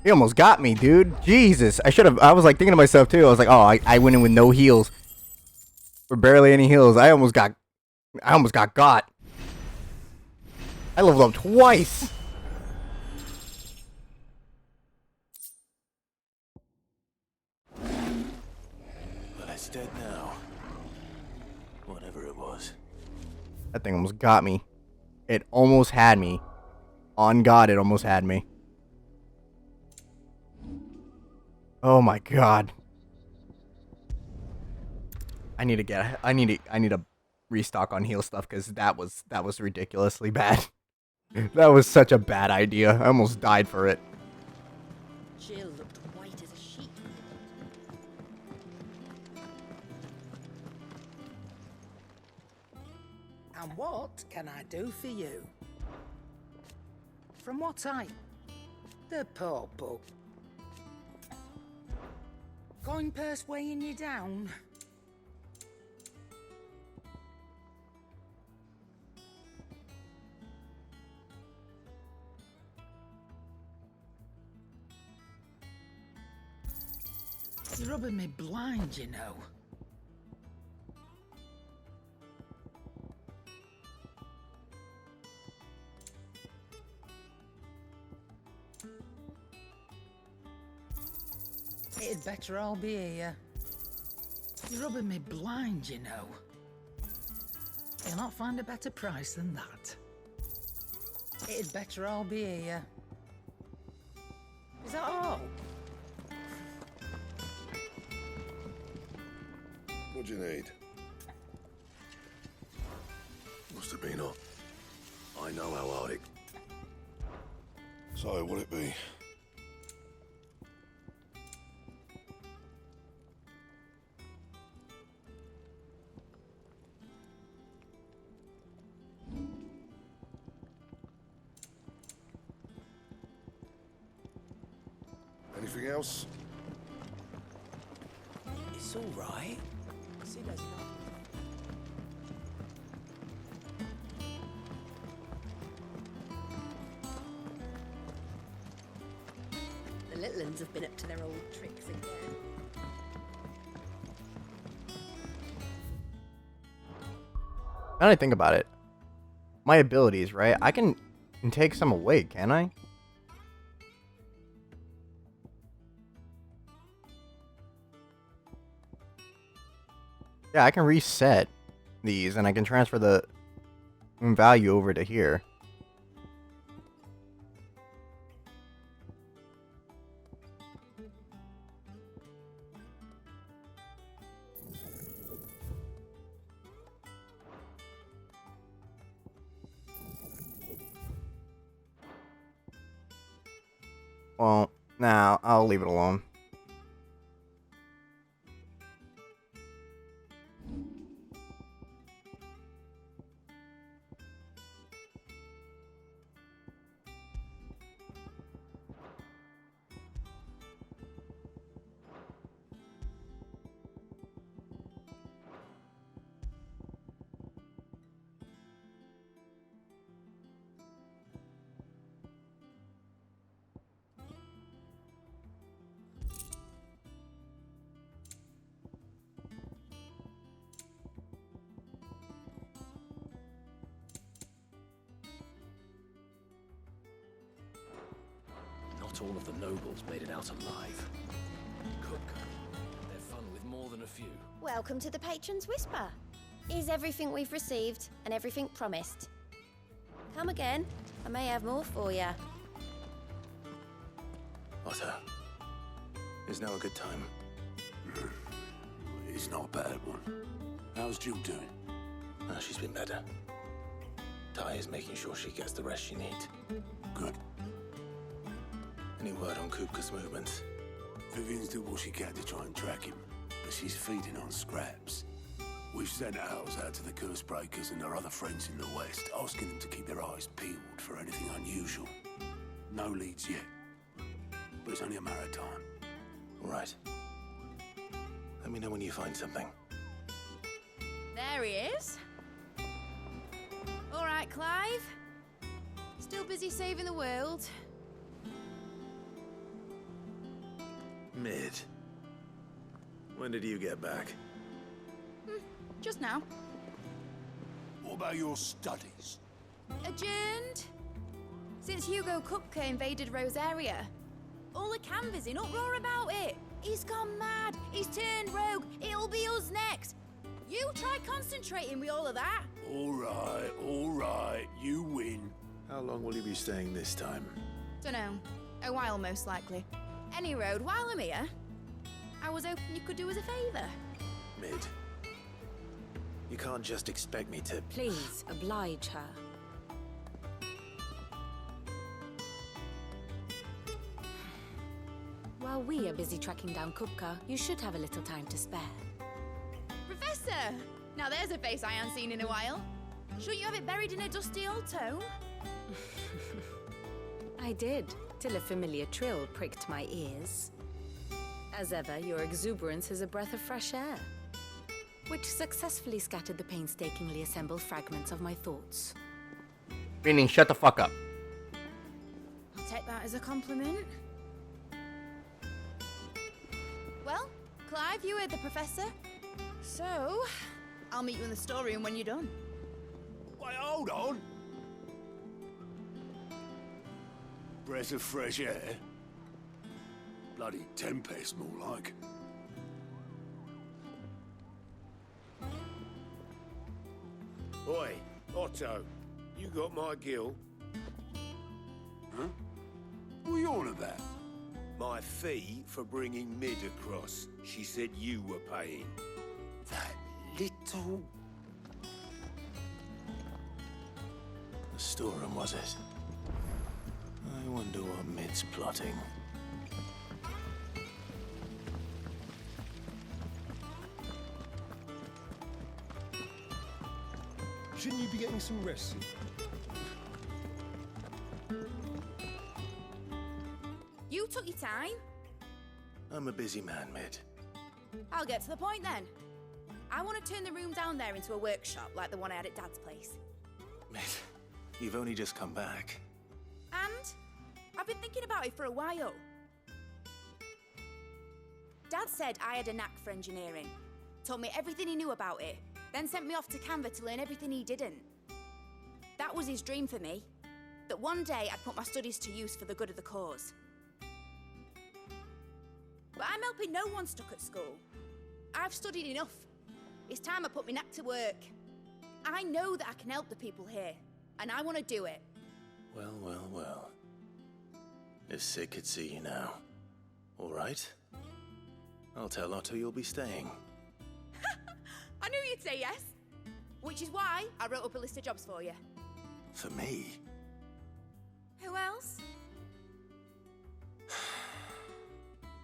He almost got me, dude. Jesus. I was like thinking to myself too. I was like, oh, I went in with no heals. Or barely any heals. I almost got got. I leveled up twice. Well, it's dead now. Whatever it was. That thing almost got me. It almost had me. On God, it almost had me. Oh my God. I need to restock on heal stuff because that was ridiculously bad. That was such a bad idea. I almost died for it. Jill looked white as a sheet. And what can I do for you? From what time? The poor bug. Coin purse weighing you down? It's rubbing me blind, you know. It'd better all be here. It's rubbing me blind, you know. You'll not find a better price than that. It'd better all be here. Is that all? What do you need? Must have been up. I know how hard it. So, what'll it be? Anything else? It's all right. Sid has enough. The little ones have been up to their old tricks again. Now that I think about it, my abilities, right? I can take some away, can I? Yeah, I can reset these and I can transfer the value over to here. Well, now I'll leave it alone. Not all of the nobles made it out alive. Cook, they're fun with more than a few. Welcome to the Patron's Whisper. Is everything we've received and everything promised? Come again. I may have more for you. Otto, is now a good time? It's not a bad one. How's Jill doing? Oh, she's been better. Ty is making sure she gets the rest she needs. Good. Any word on Kupka's movements? Vivian's did what she can to try and track him, but she's feeding on scraps. We've sent ours out to the curse breakers and their other friends in the west, asking them to keep their eyes peeled for anything unusual. No leads yet, but it's only a matter of time. All right. Let me know when you find something. There he is. All right, Clive. Still busy saving the world? Mid. When did you get back? Just now. What about your studies? Adjourned. Since Hugo Kupka invaded Rosaria. All the canvas in uproar about it. He's gone mad. He's turned rogue. It'll be us next. You try concentrating with all of that. All right. You win. How long will you be staying this time? Dunno. A while, most likely. Any road, while I'm here, I was hoping you could do us a favour. Mid. You can't just expect me to... Please, oblige her. While we are busy tracking down Kupka, you should have a little time to spare. Professor! Now there's a face I haven't seen in a while. Shouldn't you have it buried in a dusty old tome? I did, till a familiar trill pricked my ears. As ever, your exuberance is a breath of fresh air, which successfully scattered the painstakingly assembled fragments of my thoughts. Meaning, shut the fuck up. I'll take that as a compliment. Well, Clive, you heard the professor. So, I'll meet you in the storeroom when you're done. Wait, hold on. Breath of fresh air? Bloody tempest, more like. Oi, Otto, you got my gill? Huh? What are you on about? My fee for bringing Mid across. She said you were paying. That little... The storeroom, was it? I wonder what Mid's plotting. Shouldn't you be getting some rest? You took your time. I'm a busy man, Mid. I'll get to the point then. I want to turn the room down there into a workshop like the one I had at Dad's place. Mid, you've only just come back. And I've been thinking about it for a while. Dad said I had a knack for engineering. Told me everything he knew about it. Then sent me off to Canva to learn everything he didn't. That was his dream for me. That one day I'd put my studies to use for the good of the cause. But I'm helping no one stuck at school. I've studied enough. It's time I put my knack to work. I know that I can help the people here, and I want to do it. Well. If Sid could see you now. All right? I'll tell Otto you'll be staying. I knew you'd say yes. Which is why I wrote up a list of jobs for you. For me? Who else?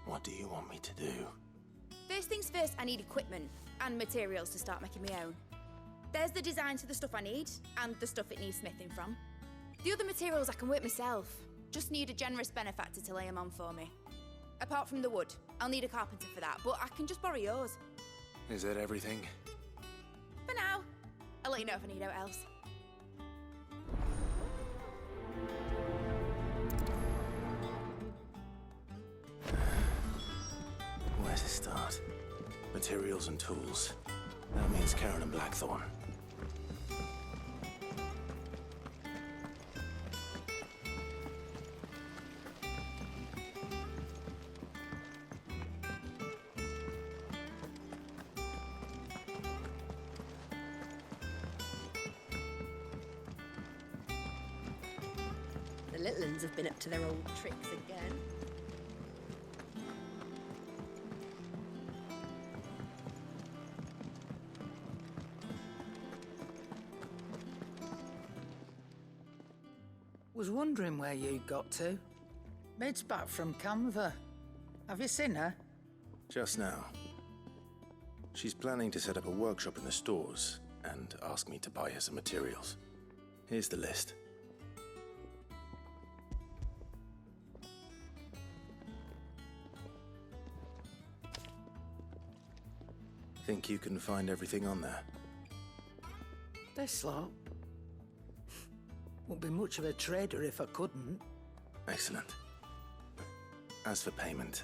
What do you want me to do? First things first, I need equipment and materials to start making my own. There's the designs for the stuff I need, and the stuff it needs smithing from. The other materials I can work myself. Just need a generous benefactor to lay them on for me. Apart from the wood, I'll need a carpenter for that, but I can just borrow yours. Is that everything? For now. I'll let you know if I need out else. Where to start? Materials and tools. That means Karen and Blackthorn. The little uns have been up to their old tricks again. Was wondering where you got to. Mid's back from Canva. Have you seen her? Just now. She's planning to set up a workshop in the stores and ask me to buy her some materials. Here's the list. Think you can find everything on there? This lot. Won't be much of a trader if I couldn't. Excellent. As for payment,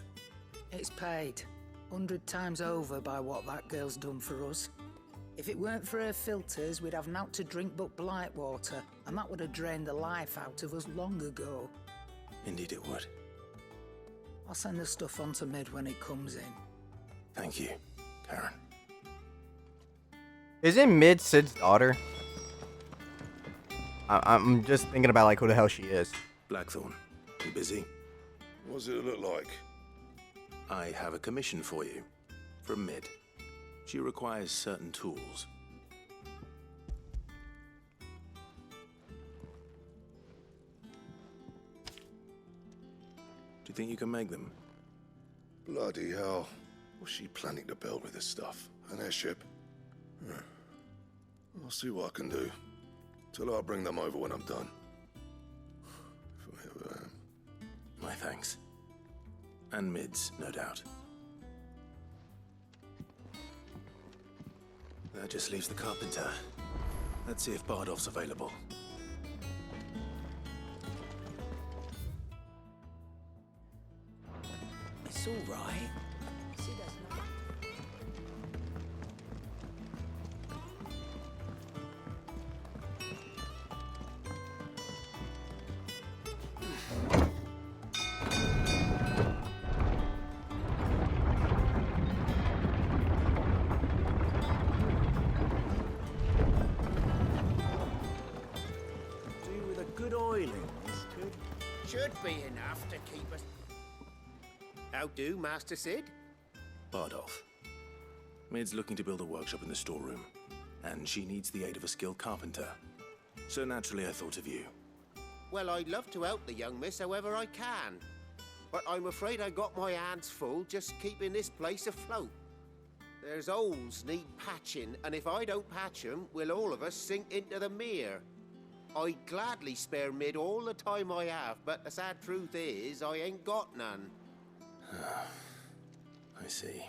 It's paid 100 times over by what that girl's done for us. If it weren't for her filters, we'd have naught to drink but blight water, and that would have drained the life out of us long ago. Indeed it would. I'll send the stuff on to Mid when it comes in. Thank you, Karen. Isn't Mid Sid's daughter? I'm just thinking about like who the hell she is. Blackthorn, you busy? What does it look like? I have a commission for you. From Mid. She requires certain tools. Do you think you can make them? Bloody hell. What's she planning to build with this stuff? An airship? I'll see what I can do. Till I'll bring them over when I'm done. If I ever am. My thanks. And Mid's, no doubt. That just leaves the carpenter. Let's see if Bardolph's available. It's all right. Sid has not. Good oiling, this could. Should be enough to keep us. How do, Master Sid? Bardolph. Mid's looking to build a workshop in the storeroom, and she needs the aid of a skilled carpenter. So naturally I thought of you. Well, I'd love to help the young miss however I can. But I'm afraid I got my hands full just keeping this place afloat. There's holes need patching, and if I don't patch them, we'll all of us sink into the mere. I'd gladly spare Mid all the time I have, but the sad truth is, I ain't got none. I see.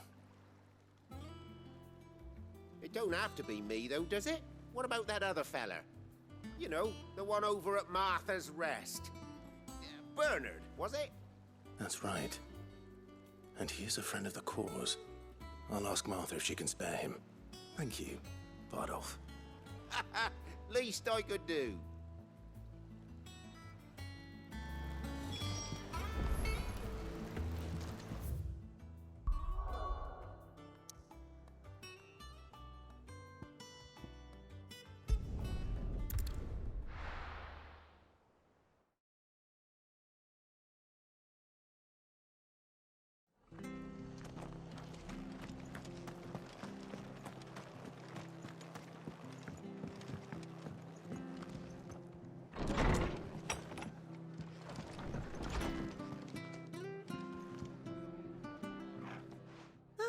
It don't have to be me, though, does it? What about that other fella? You know, the one over at Martha's Rest. Bernard, was it? That's right. And he is a friend of the cause. I'll ask Martha if she can spare him. Thank you, Bardolph. Least I could do.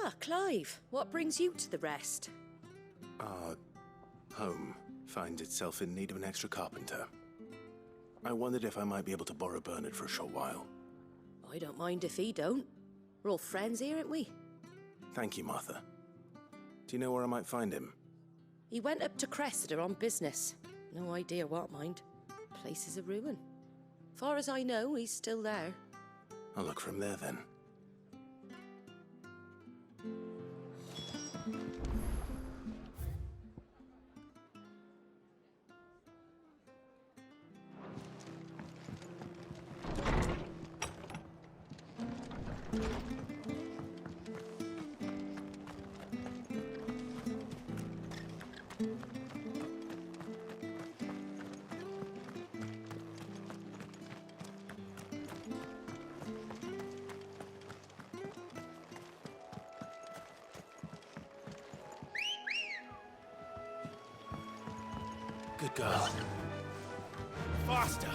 Ah, Clive, what brings you to the Rest? Our home finds itself in need of an extra carpenter. I wondered if I might be able to borrow Bernard for a short while. I don't mind if he don't. We're all friends here, aren't we? Thank you, Martha. Do you know where I might find him? He went up to Cressida on business. No idea what, mind. Place is a ruin. Far as I know, he's still there. I'll look for him there then. Good girl. Faster!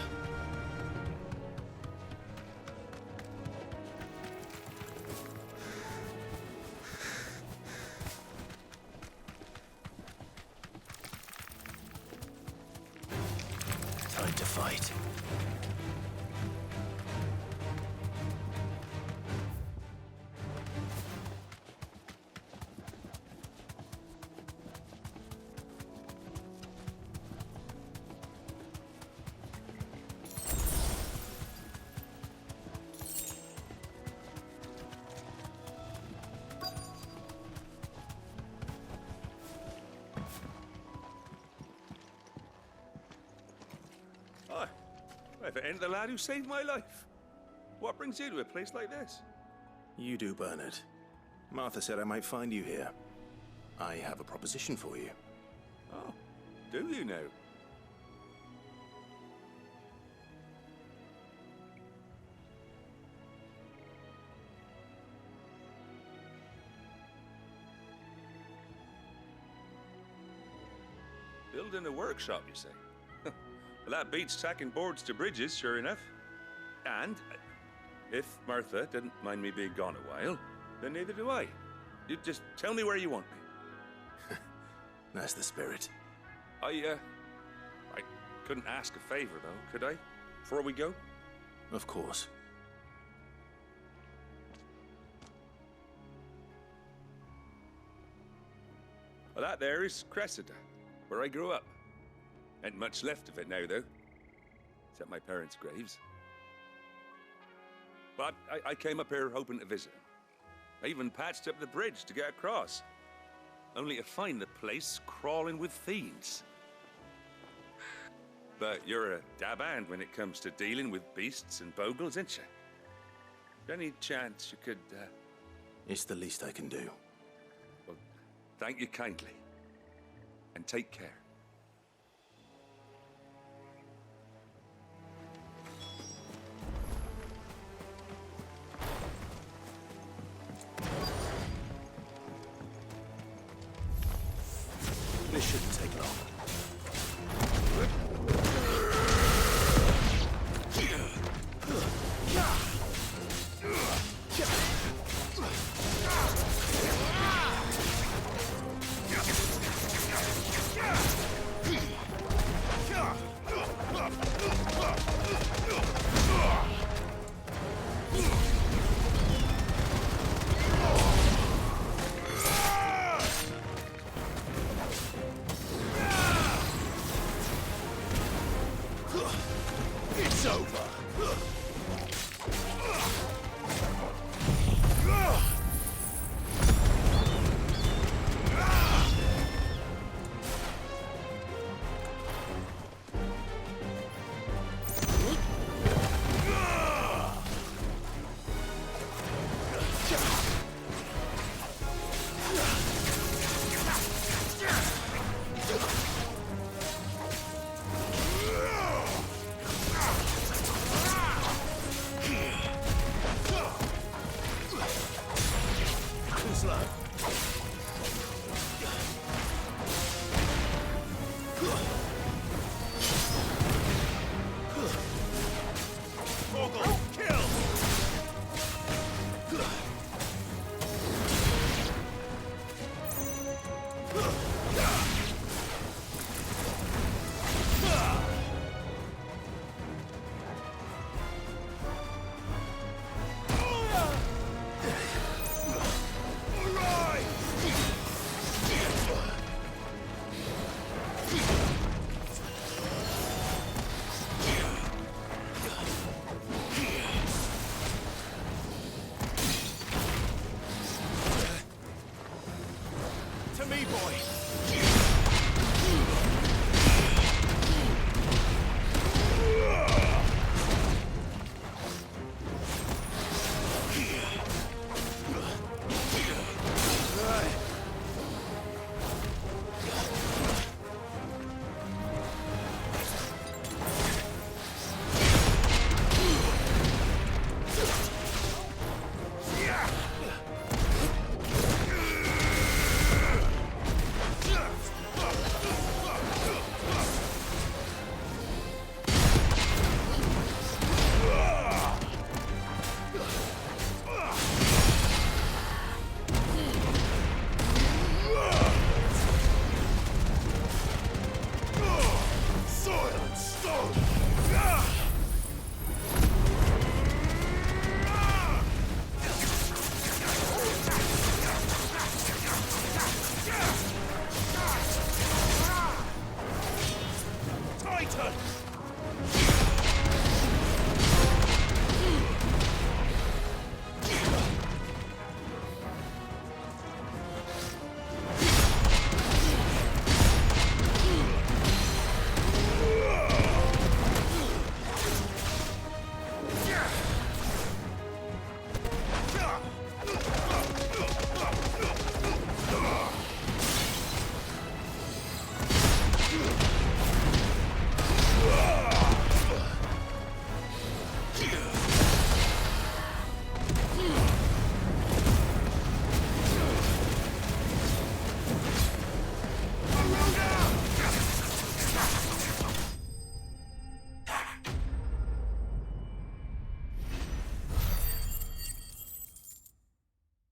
Time to fight. If it ain't the lad who saved my life. What brings you to a place like this? You do, Bernard. Martha said I might find you here. I have a proposition for you. Oh, do you now? Building a workshop, you say? Well, that beats tacking boards to bridges, sure enough. And if Martha didn't mind me being gone a while, then neither do I. You just tell me where you want me. That's the spirit. I couldn't ask a favor, though, could I? Before we go? Of course. Well, that there is Cressida, where I grew up. Ain't much left of it now, though. Except my parents' graves. But I came up here hoping to visit. I even patched up the bridge to get across. Only to find the place crawling with fiends. But you're a dab hand when it comes to dealing with beasts and bogles, ain't you? Any chance you could, It's the least I can do. Well, thank you kindly. And take care. This shouldn't take long. It's over.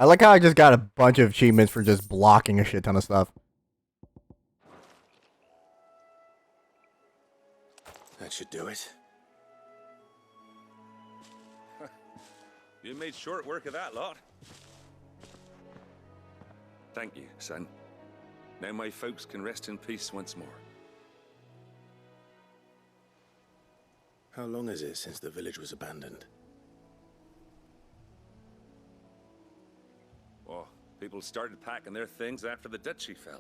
I like how I just got a bunch of achievements for just blocking a shit ton of stuff. That should do it. You made short work of that lot. Thank you, son. Now my folks can rest in peace once more. How long is it since the village was abandoned? Oh, people started packing their things after the duchy fell.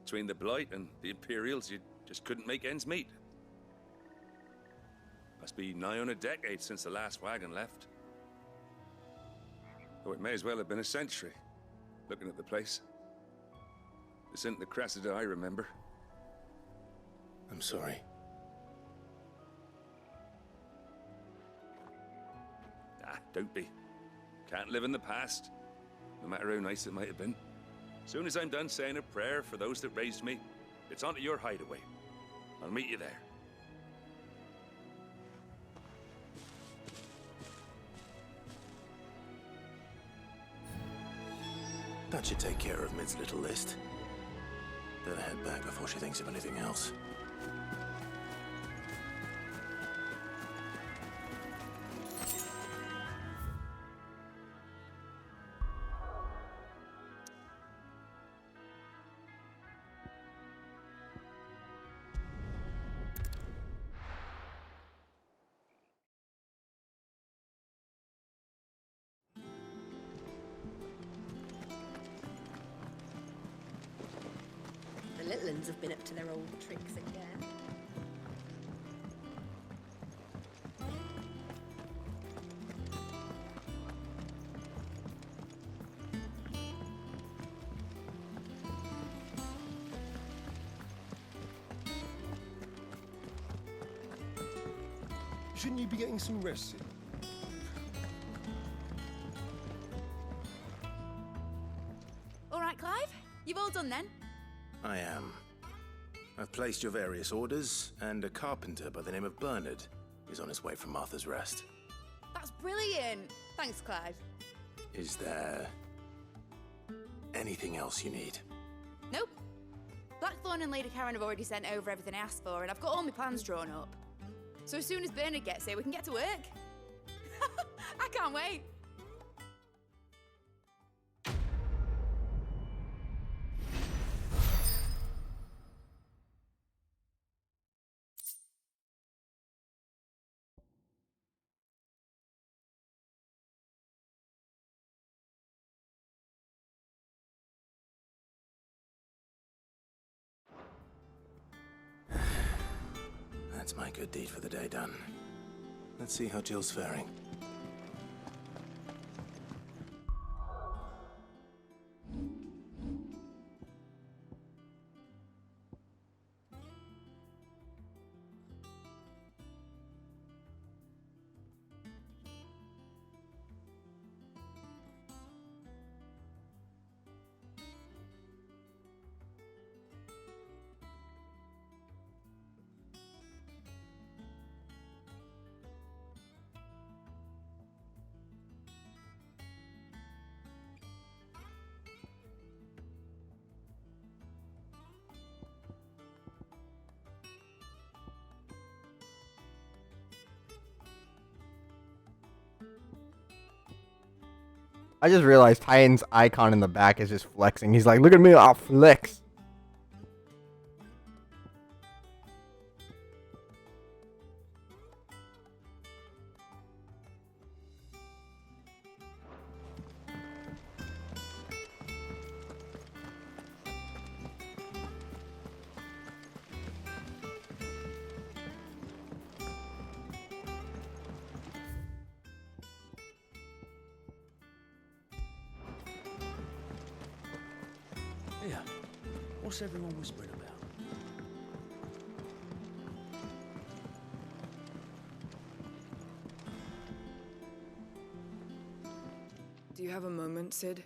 Between the Blight and the Imperials, you just couldn't make ends meet. Must be nigh on a decade since the last wagon left. Though it may as well have been a century, looking at the place. This isn't the Cressida I remember. I'm sorry. Ah, don't be. Can't live in the past, no matter how nice it might have been. Soon as I'm done saying a prayer for those that raised me, it's onto your hideaway. I'll meet you there. That should take care of Mid's little list. Better head back before she thinks of anything else. The little uns have been up to their old tricks again. Shouldn't you be getting some rest soon? All right, Clive? You've all done then? I am. I've placed your various orders, and a carpenter by the name of Bernard is on his way from Martha's Rest. That's brilliant. Thanks, Clive. Is there anything else you need? Nope. Blackthorn and Lady Karen have already sent over everything I asked for, and I've got all my plans drawn up. So as soon as Bernard gets here, we can get to work. I can't wait. That's my good deed for the day done. Let's see how Jill's faring. I just realized Titan's icon in the back is just flexing. He's like, look at me, I'll flex. Yeah. What's everyone whispering about? Do you have a moment, Sid?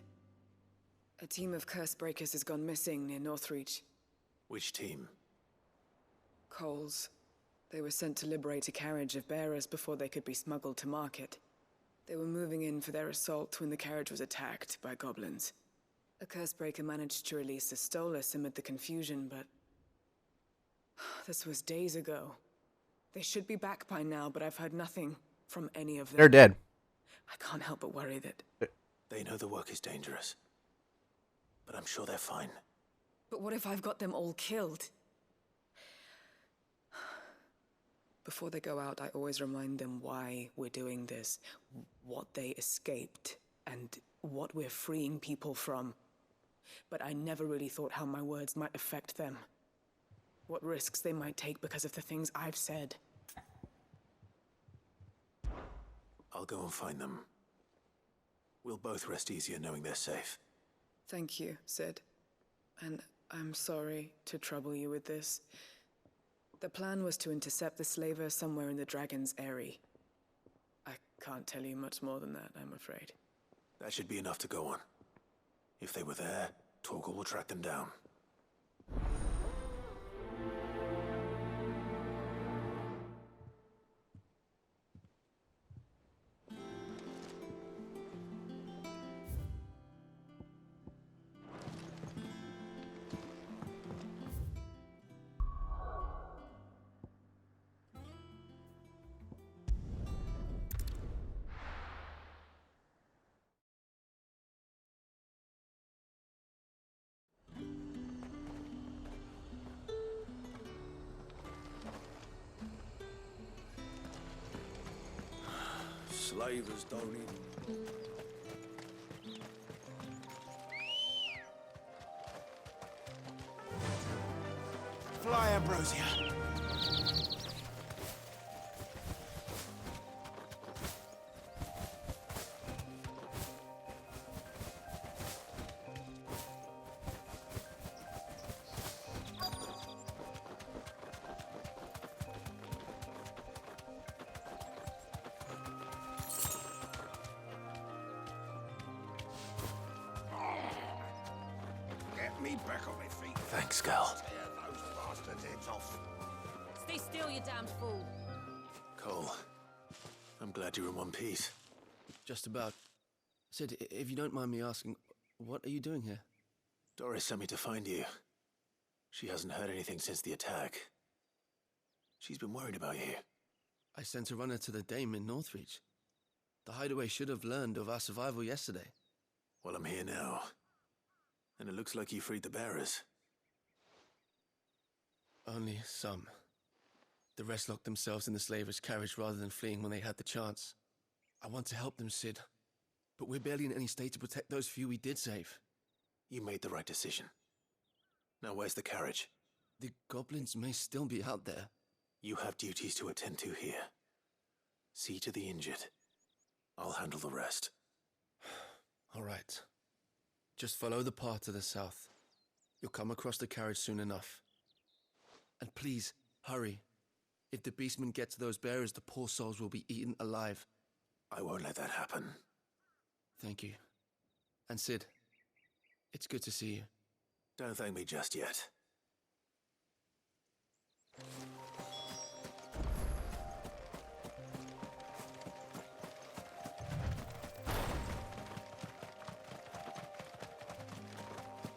A team of curse breakers has gone missing near Northreach. Which team? Coles. They were sent to liberate a carriage of bearers before they could be smuggled to market. They were moving in for their assault when the carriage was attacked by goblins. A Cursebreaker managed to release a Stolas amid the confusion, but... this was days ago. They should be back by now, but I've heard nothing from any of them. They're dead. I can't help but worry that... They know the work is dangerous. But I'm sure they're fine. But what if I've got them all killed? Before they go out, I always remind them why we're doing this, what they escaped, and what we're freeing people from. But I never really thought how my words might affect them. What risks they might take because of the things I've said. I'll go and find them. We'll both rest easier knowing they're safe. Thank you, Sid. And I'm sorry to trouble you with this. The plan was to intercept the slaver somewhere in the Dragon's Eyrie. I can't tell you much more than that, I'm afraid. That should be enough to go on. If they were there, Torgal will track them down. Slavers don't eat. Fly, Ambrosia. Get me back on my feet. Thanks, Gal. Tear those bastards' heads off. Stay still, you damned fool. Cole, I'm glad you're in one piece. Just about. Sid, if you don't mind me asking, what are you doing here? Doris sent me to find you. She hasn't heard anything since the attack. She's been worried about you. I sent a runner to the Dame in Northreach. The hideaway should have learned of our survival yesterday. Well, I'm here now. And it looks like you freed the bearers. Only some. The rest locked themselves in the slaver's carriage rather than fleeing when they had the chance. I want to help them, Sid. But we're barely in any state to protect those few we did save. You made the right decision. Now where's the carriage? The goblins may still be out there. You have duties to attend to here. See to the injured. I'll handle the rest. All right. Just follow the path to the south. You'll come across the carriage soon enough. And please, hurry. If the beastmen get to those bearers, the poor souls will be eaten alive. I won't let that happen. Thank you. And Sid, it's good to see you. Don't thank me just yet.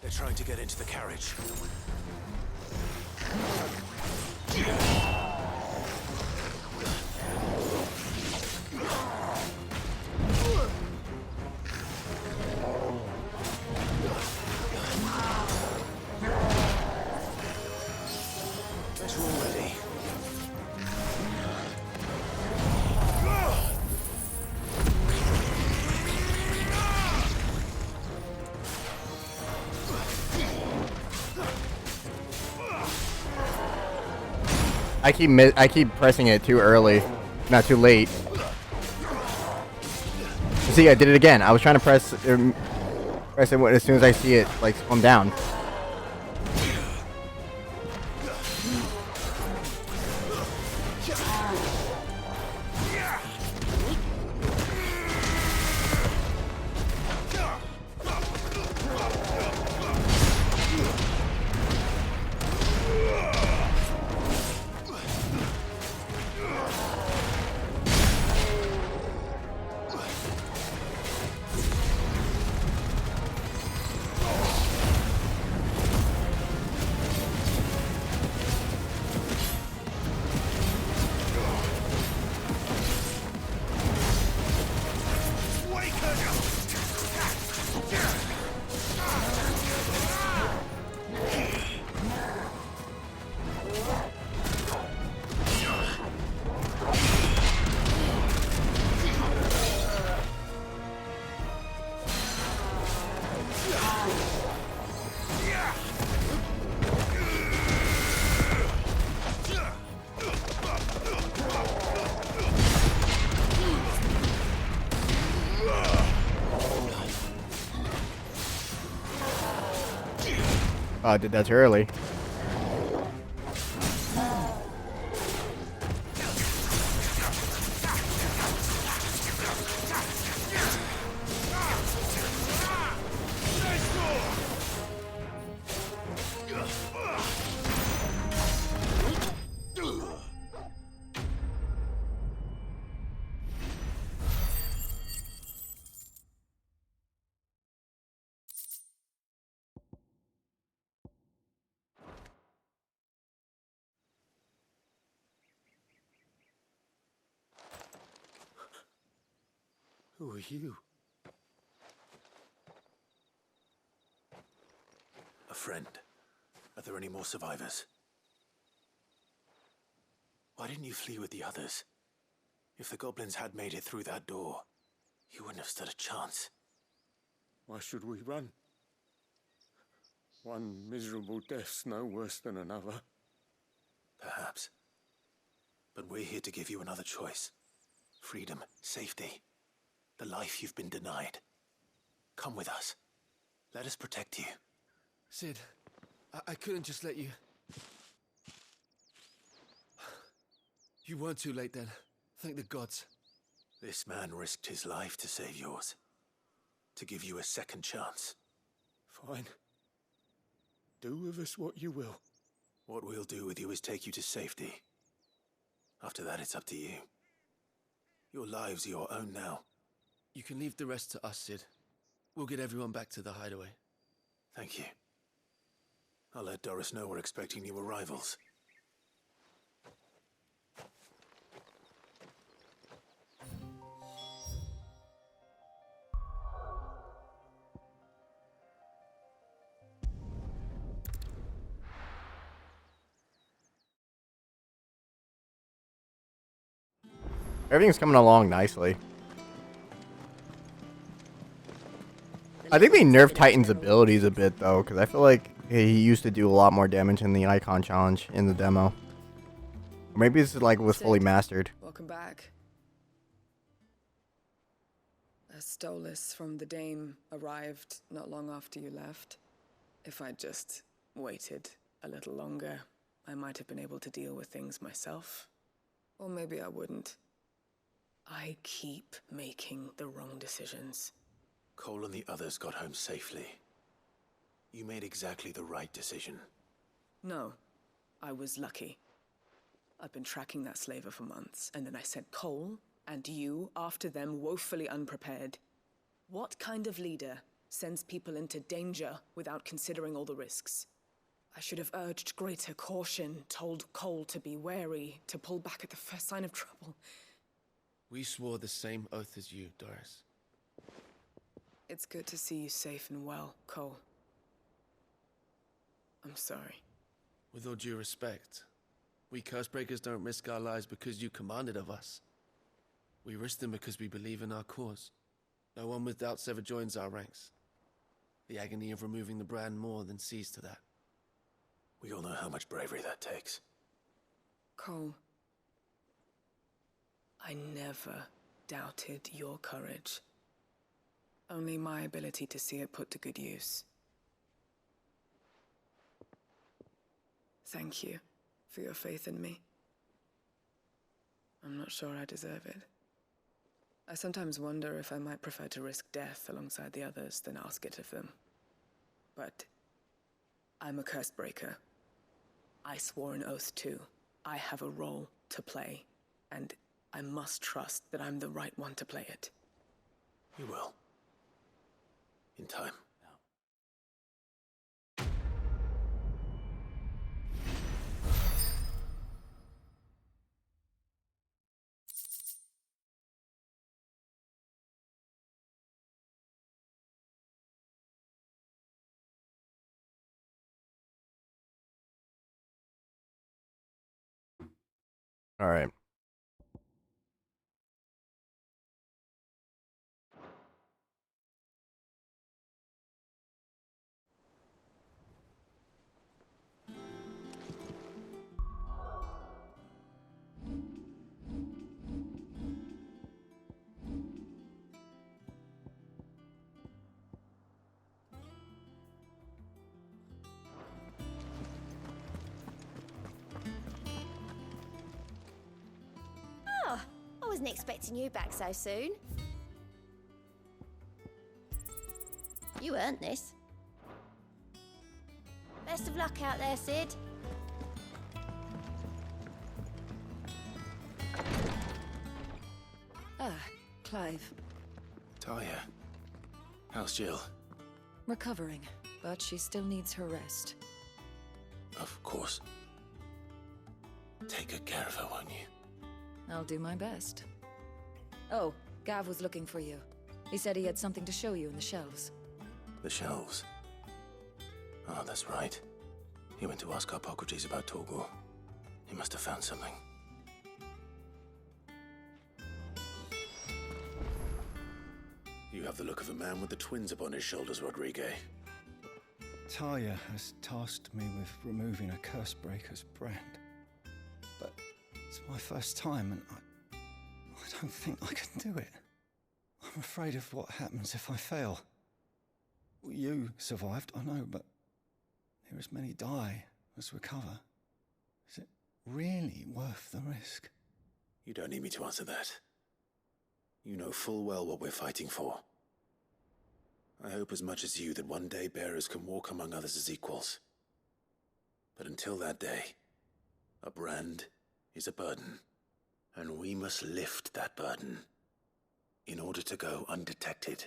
They're trying to get into the carriage. Better already. I keep pressing it too early, not too late. See, I did it again. I was trying to press it as soon as I see it like come down. Oh, I did that too early. Who are you? A friend. Are there any more survivors? Why didn't you flee with the others? If the goblins had made it through that door, you wouldn't have stood a chance. Why should we run? One miserable death's no worse than another. Perhaps. But we're here to give you another choice. Freedom, safety, the life you've been denied. Come with us. Let us protect you. Sid, I couldn't just let you... You weren't too late then. Thank the gods. This man risked his life to save yours. To give you a second chance. Fine. Do with us what you will. What we'll do with you is take you to safety. After that, it's up to you. Your lives are your own now. You can leave the rest to us, Sid. We'll get everyone back to the hideaway. Thank you. I'll let Doris know we're expecting new arrivals. Everything's coming along nicely. I think they nerfed Titan's abilities a bit though, because I feel like he used to do a lot more damage in the Icon Challenge in the demo. Or maybe it's like was fully mastered. Welcome back. A Stolas from the Dame arrived not long after you left. If I'd just waited a little longer, I might have been able to deal with things myself. Or maybe I wouldn't. I keep making the wrong decisions. Cole and the others got home safely. You made exactly the right decision. No, I was lucky. I've been tracking that slaver for months, and then I sent Cole and you after them woefully unprepared. What kind of leader sends people into danger without considering all the risks? I should have urged greater caution, told Cole to be wary, to pull back at the first sign of trouble. We swore the same oath as you, Doris. It's good to see you safe and well, Cole. I'm sorry. With all due respect, we Cursebreakers don't risk our lives because you commanded of us. We risk them because we believe in our cause. No one with doubts ever joins our ranks. The agony of removing the brand more than sees to that. We all know how much bravery that takes. Cole, I never doubted your courage. Only my ability to see it put to good use. Thank you for your faith in me. I'm not sure I deserve it. I sometimes wonder if I might prefer to risk death alongside the others than ask it of them. But I'm a Cursebreaker. I swore an oath too. I have a role to play, and I must trust that I'm the right one to play it. You will. In time. All right. wasn't expecting you back so soon. You earned this. Best of luck out there, Sid. Ah, Clive. Talia. How's Jill? Recovering, but she still needs her rest. Of course. Take good care of her, won't you? I'll do my best. Oh, Gav was looking for you. He said he had something to show you in the shelves. The shelves. Oh, that's right. He went to ask Hippocrates about Torgor. He must have found something. You have the look of a man with the twins upon his shoulders, Rodrigue. Talia has tasked me with removing a Cursebreaker's brand. But it's my first time and I don't think I can do it. I'm afraid of what happens if I fail. You survived, I know, but near as many die as recover. Is it really worth the risk? You don't need me to answer that. You know full well what we're fighting for. I hope as much as you that one day bearers can walk among others as equals. But until that day, a brand is a burden, and we must lift that burden in order to go undetected.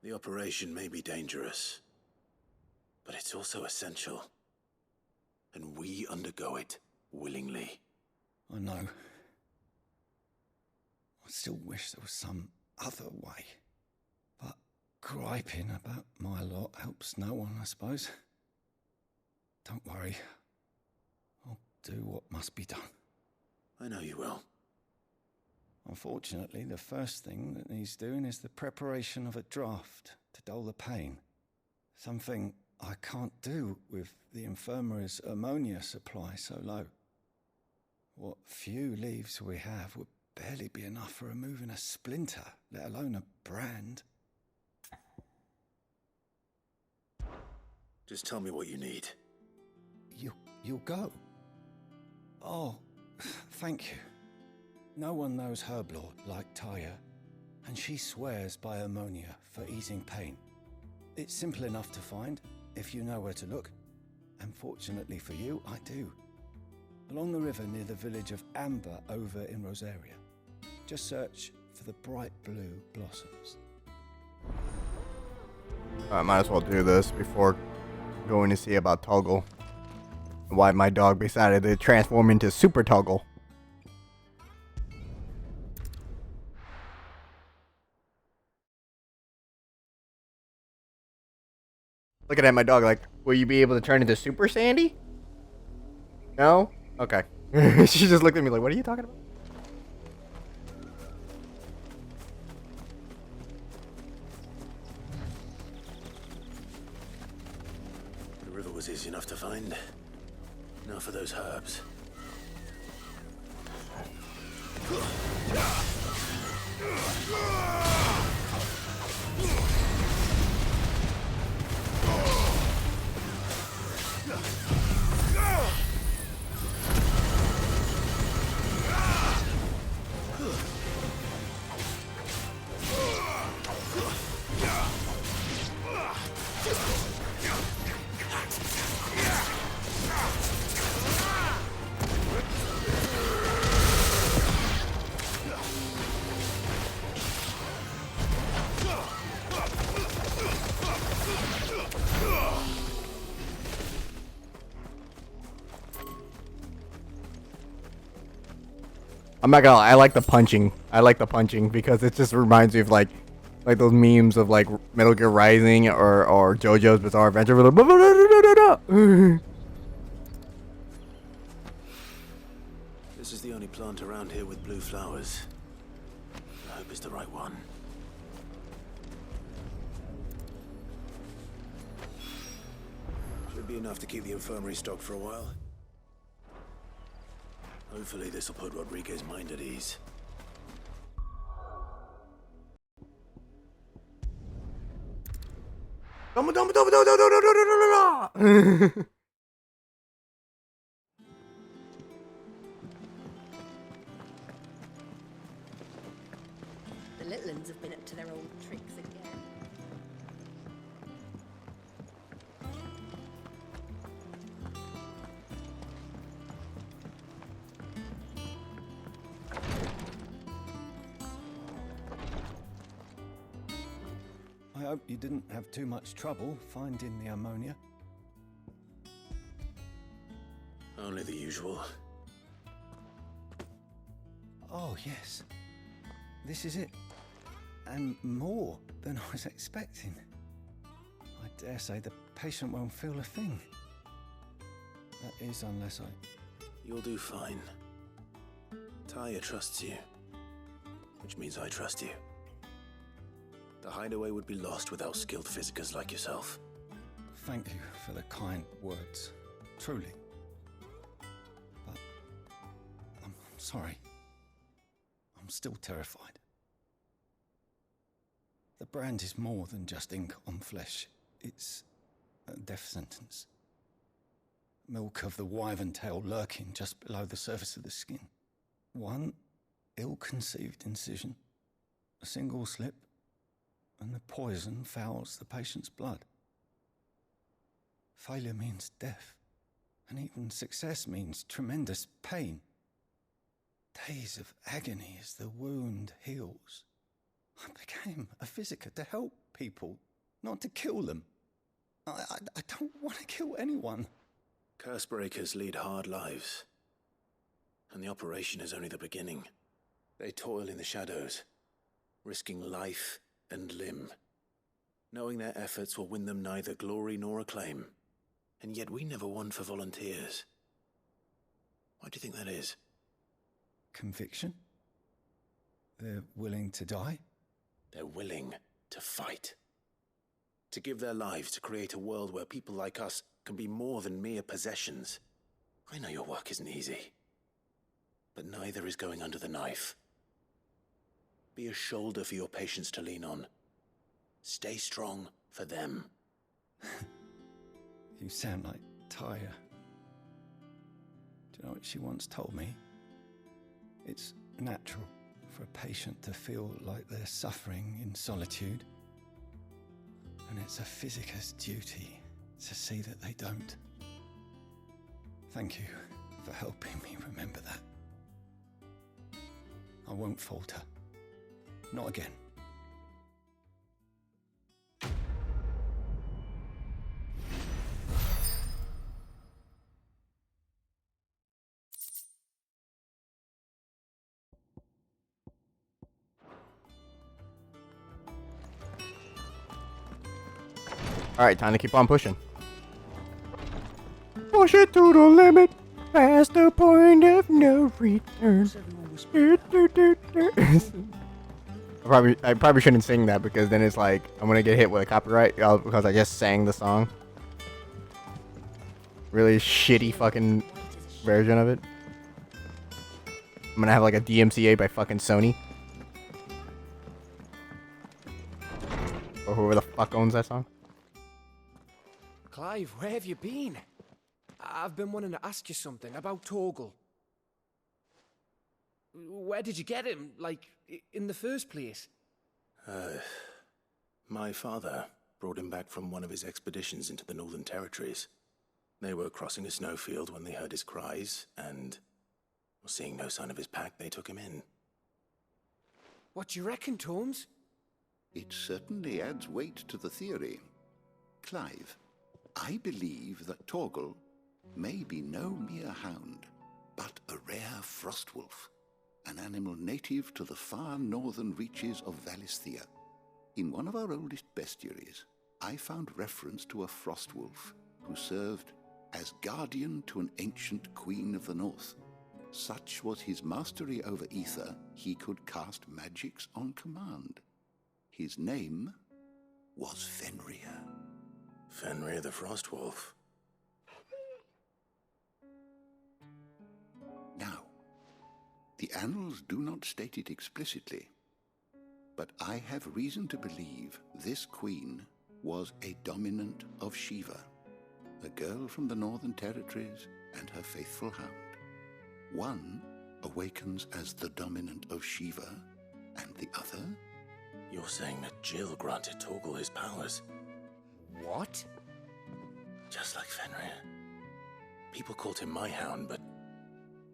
The operation may be dangerous, but it's also essential, and we undergo it willingly. I know. I still wish there was some other way. But griping about my lot helps no one, I suppose. Don't worry. I'll do what must be done. I know you will. Unfortunately, the first thing that needs doing is the preparation of a draft to dull the pain. Something I can't do with the infirmary's ammonia supply so low. What few leaves we have would barely be enough for removing a splinter, let alone a brand. Just tell me what you need. You'll go? Oh, thank you. No one knows Herblord like Talia, and she swears by ammonia for easing pain. It's simple enough to find, if you know where to look. And fortunately for you, I do. Along the river near the village of Amber over in Rosaria. Just search for the bright blue blossoms. I might as well do this before going to see about Toggle. Why my dog decided to transform into Super Toggle. Looking at my dog like, will you be able to turn into Super Sandy? No? Okay. She just looked at me like, what are you talking about? The river was easy enough to find. Now for those herbs. I'm not gonna lie, I like the punching. I like the punching because it just reminds me of like those memes of like Metal Gear Rising or JoJo's Bizarre Adventure. With This is the only plant around here with blue flowers. I hope it's the right one. Should be enough to keep the infirmary stocked for a while. Hopefully this will put Rodriguez's mind at ease. hope you didn't have too much trouble finding the ammonia. Only the usual. Oh, yes. This is it. And more than I was expecting. I dare say the patient won't feel a thing. That is, unless I... You'll do fine. Taya trusts you, which means I trust you. The hideaway would be lost without skilled physicers like yourself. Thank you for the kind words. Truly. But... I'm sorry. I'm still terrified. The brand is more than just ink on flesh. It's a death sentence. Milk of the wyvern tail lurking just below the surface of the skin. One ill-conceived incision, a single slip, and the poison fouls the patient's blood. Failure means death, and even success means tremendous pain. Days of agony as the wound heals. I became a physiker to help people, not to kill them. I don't want to kill anyone. Cursebreakers lead hard lives, and the operation is only the beginning. They toil in the shadows, risking life and limb, knowing their efforts will win them neither glory nor acclaim. And yet we never won for volunteers. Why do you think that is? Conviction? They're willing to die? They're willing to fight. To give their lives to create a world where people like us can be more than mere possessions. I know your work isn't easy, but neither is going under the knife. Be a shoulder for your patients to lean on. Stay strong for them. You sound like Taya. Do you know what she once told me? It's natural for a patient to feel like they're suffering in solitude. And it's a physiker's duty to see that they don't. Thank you for helping me remember that. I won't falter. Not again. Alright, time to keep on pushing. Push it to the limit, past the point of no return. I probably shouldn't sing that because then it's like I'm gonna get hit with a copyright because I just sang the song. Really shitty fucking version of it. I'm gonna have like a DMCA by fucking Sony. Or whoever the fuck owns that song. Clive, where have you been? I've been wanting to ask you something about Torgal. Where did you get him, like, in the first place? My father brought him back from one of his expeditions into the Northern Territories. They were crossing a snowfield when they heard his cries, and seeing no sign of his pack, they took him in. What do you reckon, Tomes? It certainly adds weight to the theory. Clive, I believe that Torgal may be no mere hound, but a rare frostwolf, an animal native to the far northern reaches of Valisthea. In one of our oldest bestiaries, I found reference to a frostwolf who served as guardian to an ancient queen of the north. Such was his mastery over ether, he could cast magics on command. His name was Fenrir. Fenrir the Frostwolf. Now, the annals do not state it explicitly, but I have reason to believe this queen was a dominant of Shiva, a girl from the Northern Territories and her faithful hound. One awakens as the dominant of Shiva, and the other... You're saying that Jill granted Torgal his powers? What? Just like Fenrir. People called him my hound, but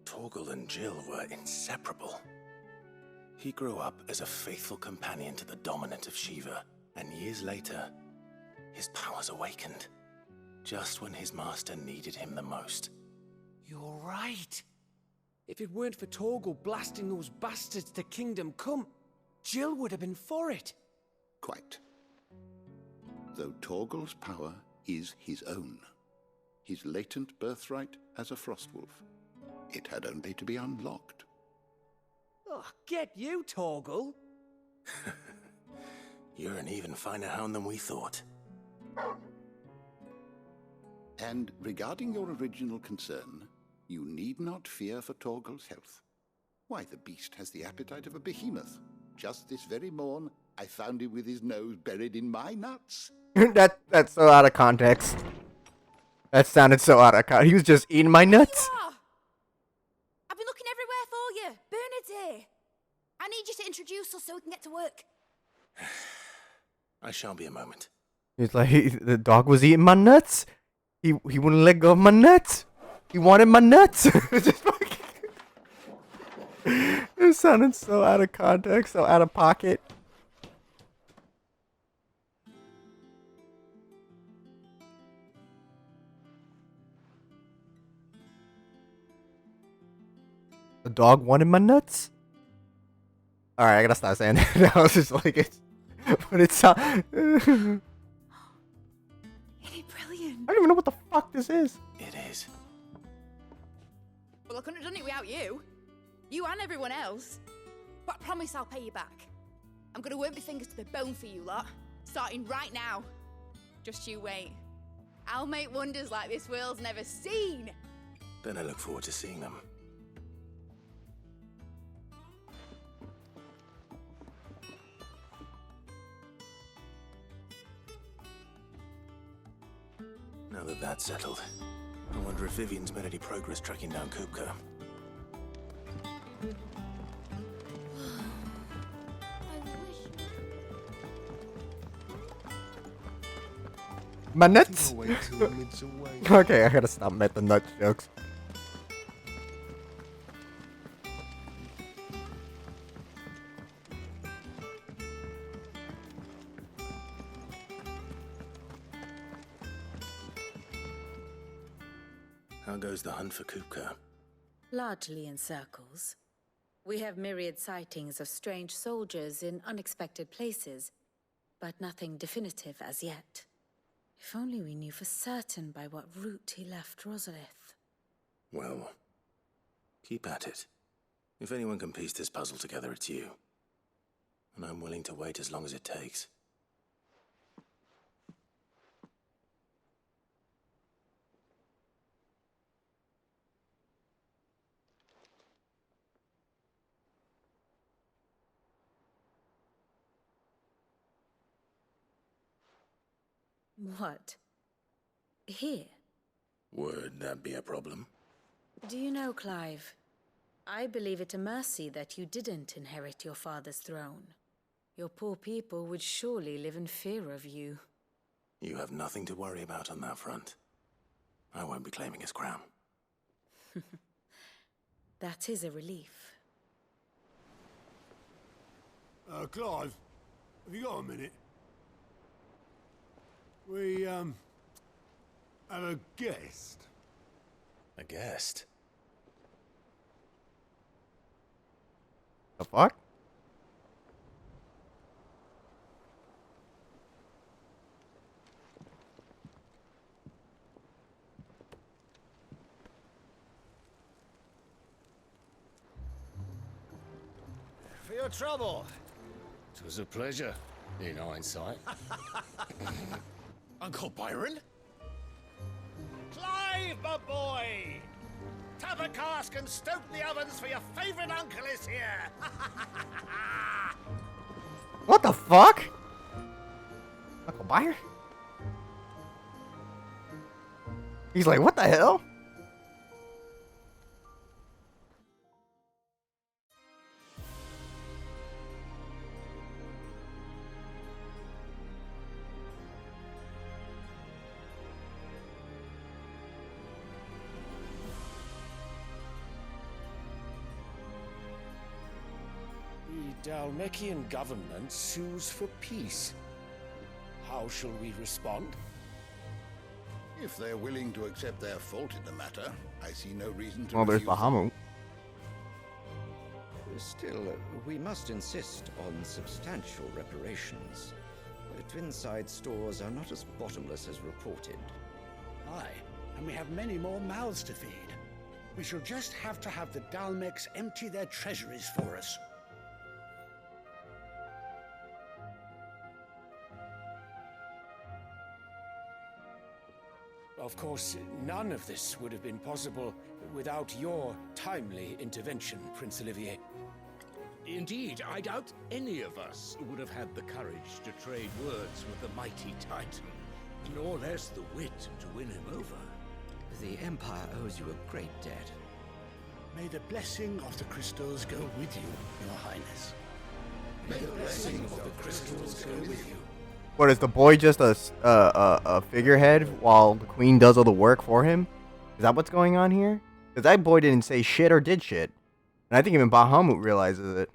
Torgal and Jill were inseparable. He grew up as a faithful companion to the dominant of Shiva, And years later, his powers awakened. Just when his master needed him the most. You're right. If it weren't for Torgal blasting those bastards to Kingdom Come, Jill would have been for it. Quite. Though Torgal's power is his own. His latent birthright as a Frostwolf. It had only to be unlocked. Oh, get you, Torgal. You're an even finer hound than we thought. And regarding your original concern, you need not fear for Torgal's health. Why, the beast has the appetite of a behemoth. Just this very morn, I found him with his nose buried in my nuts. That's so out of context. That sounded so out of context. He was just eating my nuts. I've been looking everywhere for you. Bernard's here. I need you to introduce us so we can get to work. I shan't be a moment. He's like, the dog was eating my nuts. He wouldn't let go of my nuts. He wanted my nuts. It sounded so out of context, so out of pocket. The dog wanted my nuts? Alright, I gotta stop saying that. I was just like, it's. But it's. Isn't it brilliant? I don't even know what the fuck this is. It is. Well, I couldn't have done it without you. You and everyone else. But I promise I'll pay you back. I'm gonna work my fingers to the bone for you lot. Starting right now. Just you wait. I'll make wonders like this world's never seen. Then I look forward to seeing them. Now that that's settled, I wonder if Vivian's made any progress tracking down Kupka. My nuts? Okay, I gotta stop making the nut jokes. How goes the hunt for Kupka? Largely in circles. We have myriad sightings of strange soldiers in unexpected places, but nothing definitive as yet. If only we knew for certain by what route he left Rosalith. Well, keep at it. If anyone can piece this puzzle together, it's you. And I'm willing to wait as long as it takes. What? Here? Would that be a problem? Do you know, Clive? I believe it a mercy that you didn't inherit your father's throne. Your poor people would surely live in fear of you. You have nothing to worry about on that front. I won't be claiming his crown. That is a relief. Clive, have you got a minute? We, have a guest. A guest? The fuck? For your trouble. It was a pleasure, in hindsight. Uncle Byron? Clive, my boy! Tap a cask and stoke the ovens for your favorite uncle is here! What the fuck? Uncle Byron? He's like, what the hell? The Dalmekian government sues for peace. How shall we respond? If they're willing to accept their fault in the matter, I see no reason to Well, there's refuse them. Bahamut. Still, we must insist on substantial reparations. The Twinside stores are not as bottomless as reported. Aye, and we have many more mouths to feed. We shall just have to have the Dalmex empty their treasuries for us. Of course, none of this would have been possible without your timely intervention, Prince Olivier. Indeed, I doubt any of us would have had the courage to trade words with the mighty Titan, nor less the wit to win him over. The Empire owes you a great debt. May the blessing of the crystals go with you, Your Highness. May the blessing of the crystals go with you. What, is the boy just a figurehead while the queen does all the work for him? Is that what's going on here? Because that boy didn't say shit or did shit. And I think even Bahamut realizes it.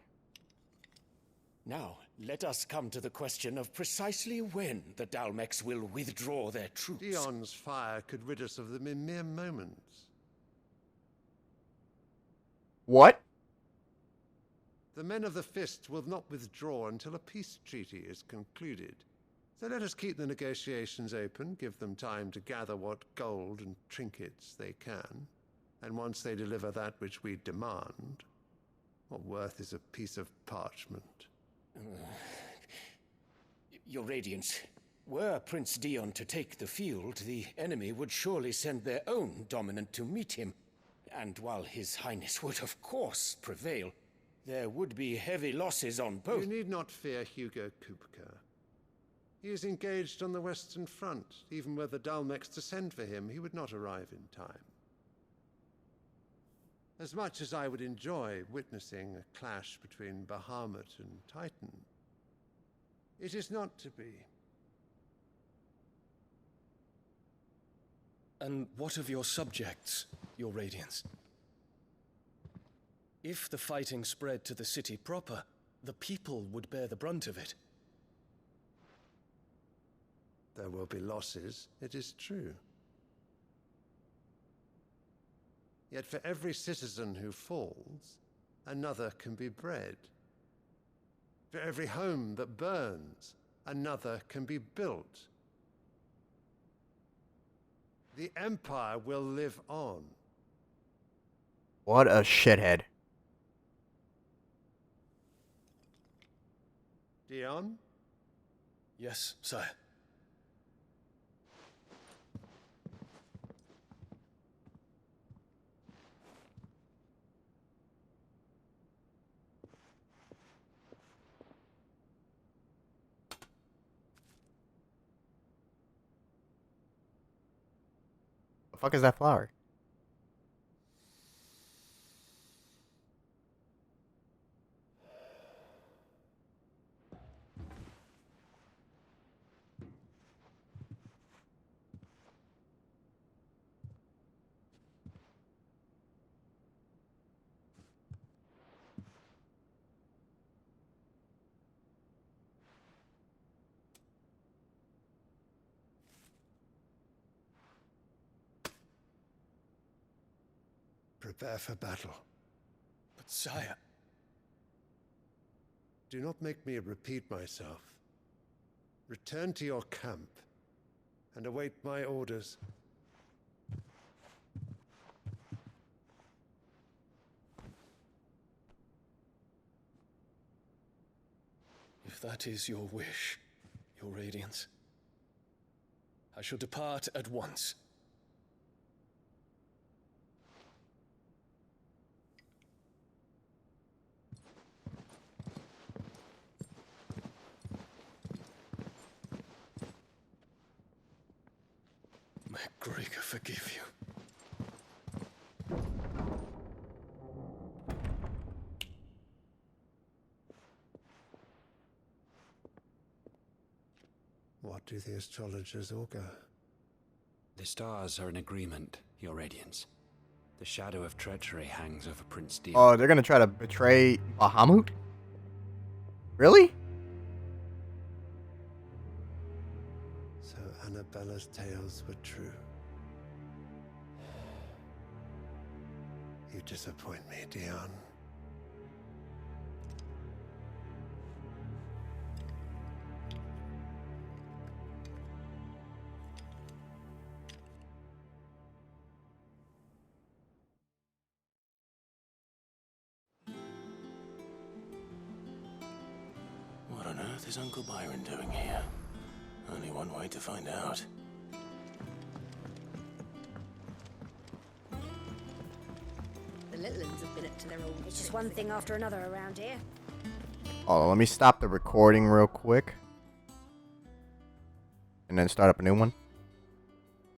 Now, let us come to the question of precisely when the Dalmex will withdraw their troops. Dion's fire could rid us of them in mere moments. What? The men of the Fist will not withdraw until a peace treaty is concluded. So let us keep the negotiations open, give them time to gather what gold and trinkets they can. And once they deliver that which we demand, what worth is a piece of parchment? Your Radiance, were Prince Dion to take the field, the enemy would surely send their own dominant to meet him. And while His Highness would of course prevail, there would be heavy losses on both. You need not fear Hugo Kupka. He is engaged on the Western Front. Even were the Dalmex to send for him, he would not arrive in time. As much as I would enjoy witnessing a clash between Bahamut and Titan, it is not to be. And what of your subjects, Your Radiance? If the fighting spread to the city proper, the people would bear the brunt of it. There will be losses, it is true. Yet for every citizen who falls, another can be bred. For every home that burns, another can be built. The Empire will live on. What a shithead. Dion? Yes, sire. The fuck is that flower? Prepare for battle. But sire... Do not make me repeat myself. Return to your camp and await my orders. If that is your wish, Your Radiance, I shall depart at once. May Gregor forgive you. What do the astrologers augur? The stars are in agreement, Your Radiance. The shadow of treachery hangs over Prince Dion. Oh, they're gonna try to betray Bahamut? Really? Annabella's tales were true. You disappoint me, Dion. What on earth is Uncle Byron doing here? Only one way to find out. The little ones have been up to their old. It's just one thing after another around here. Hold on, let me stop the recording real quick. And then start up a new one.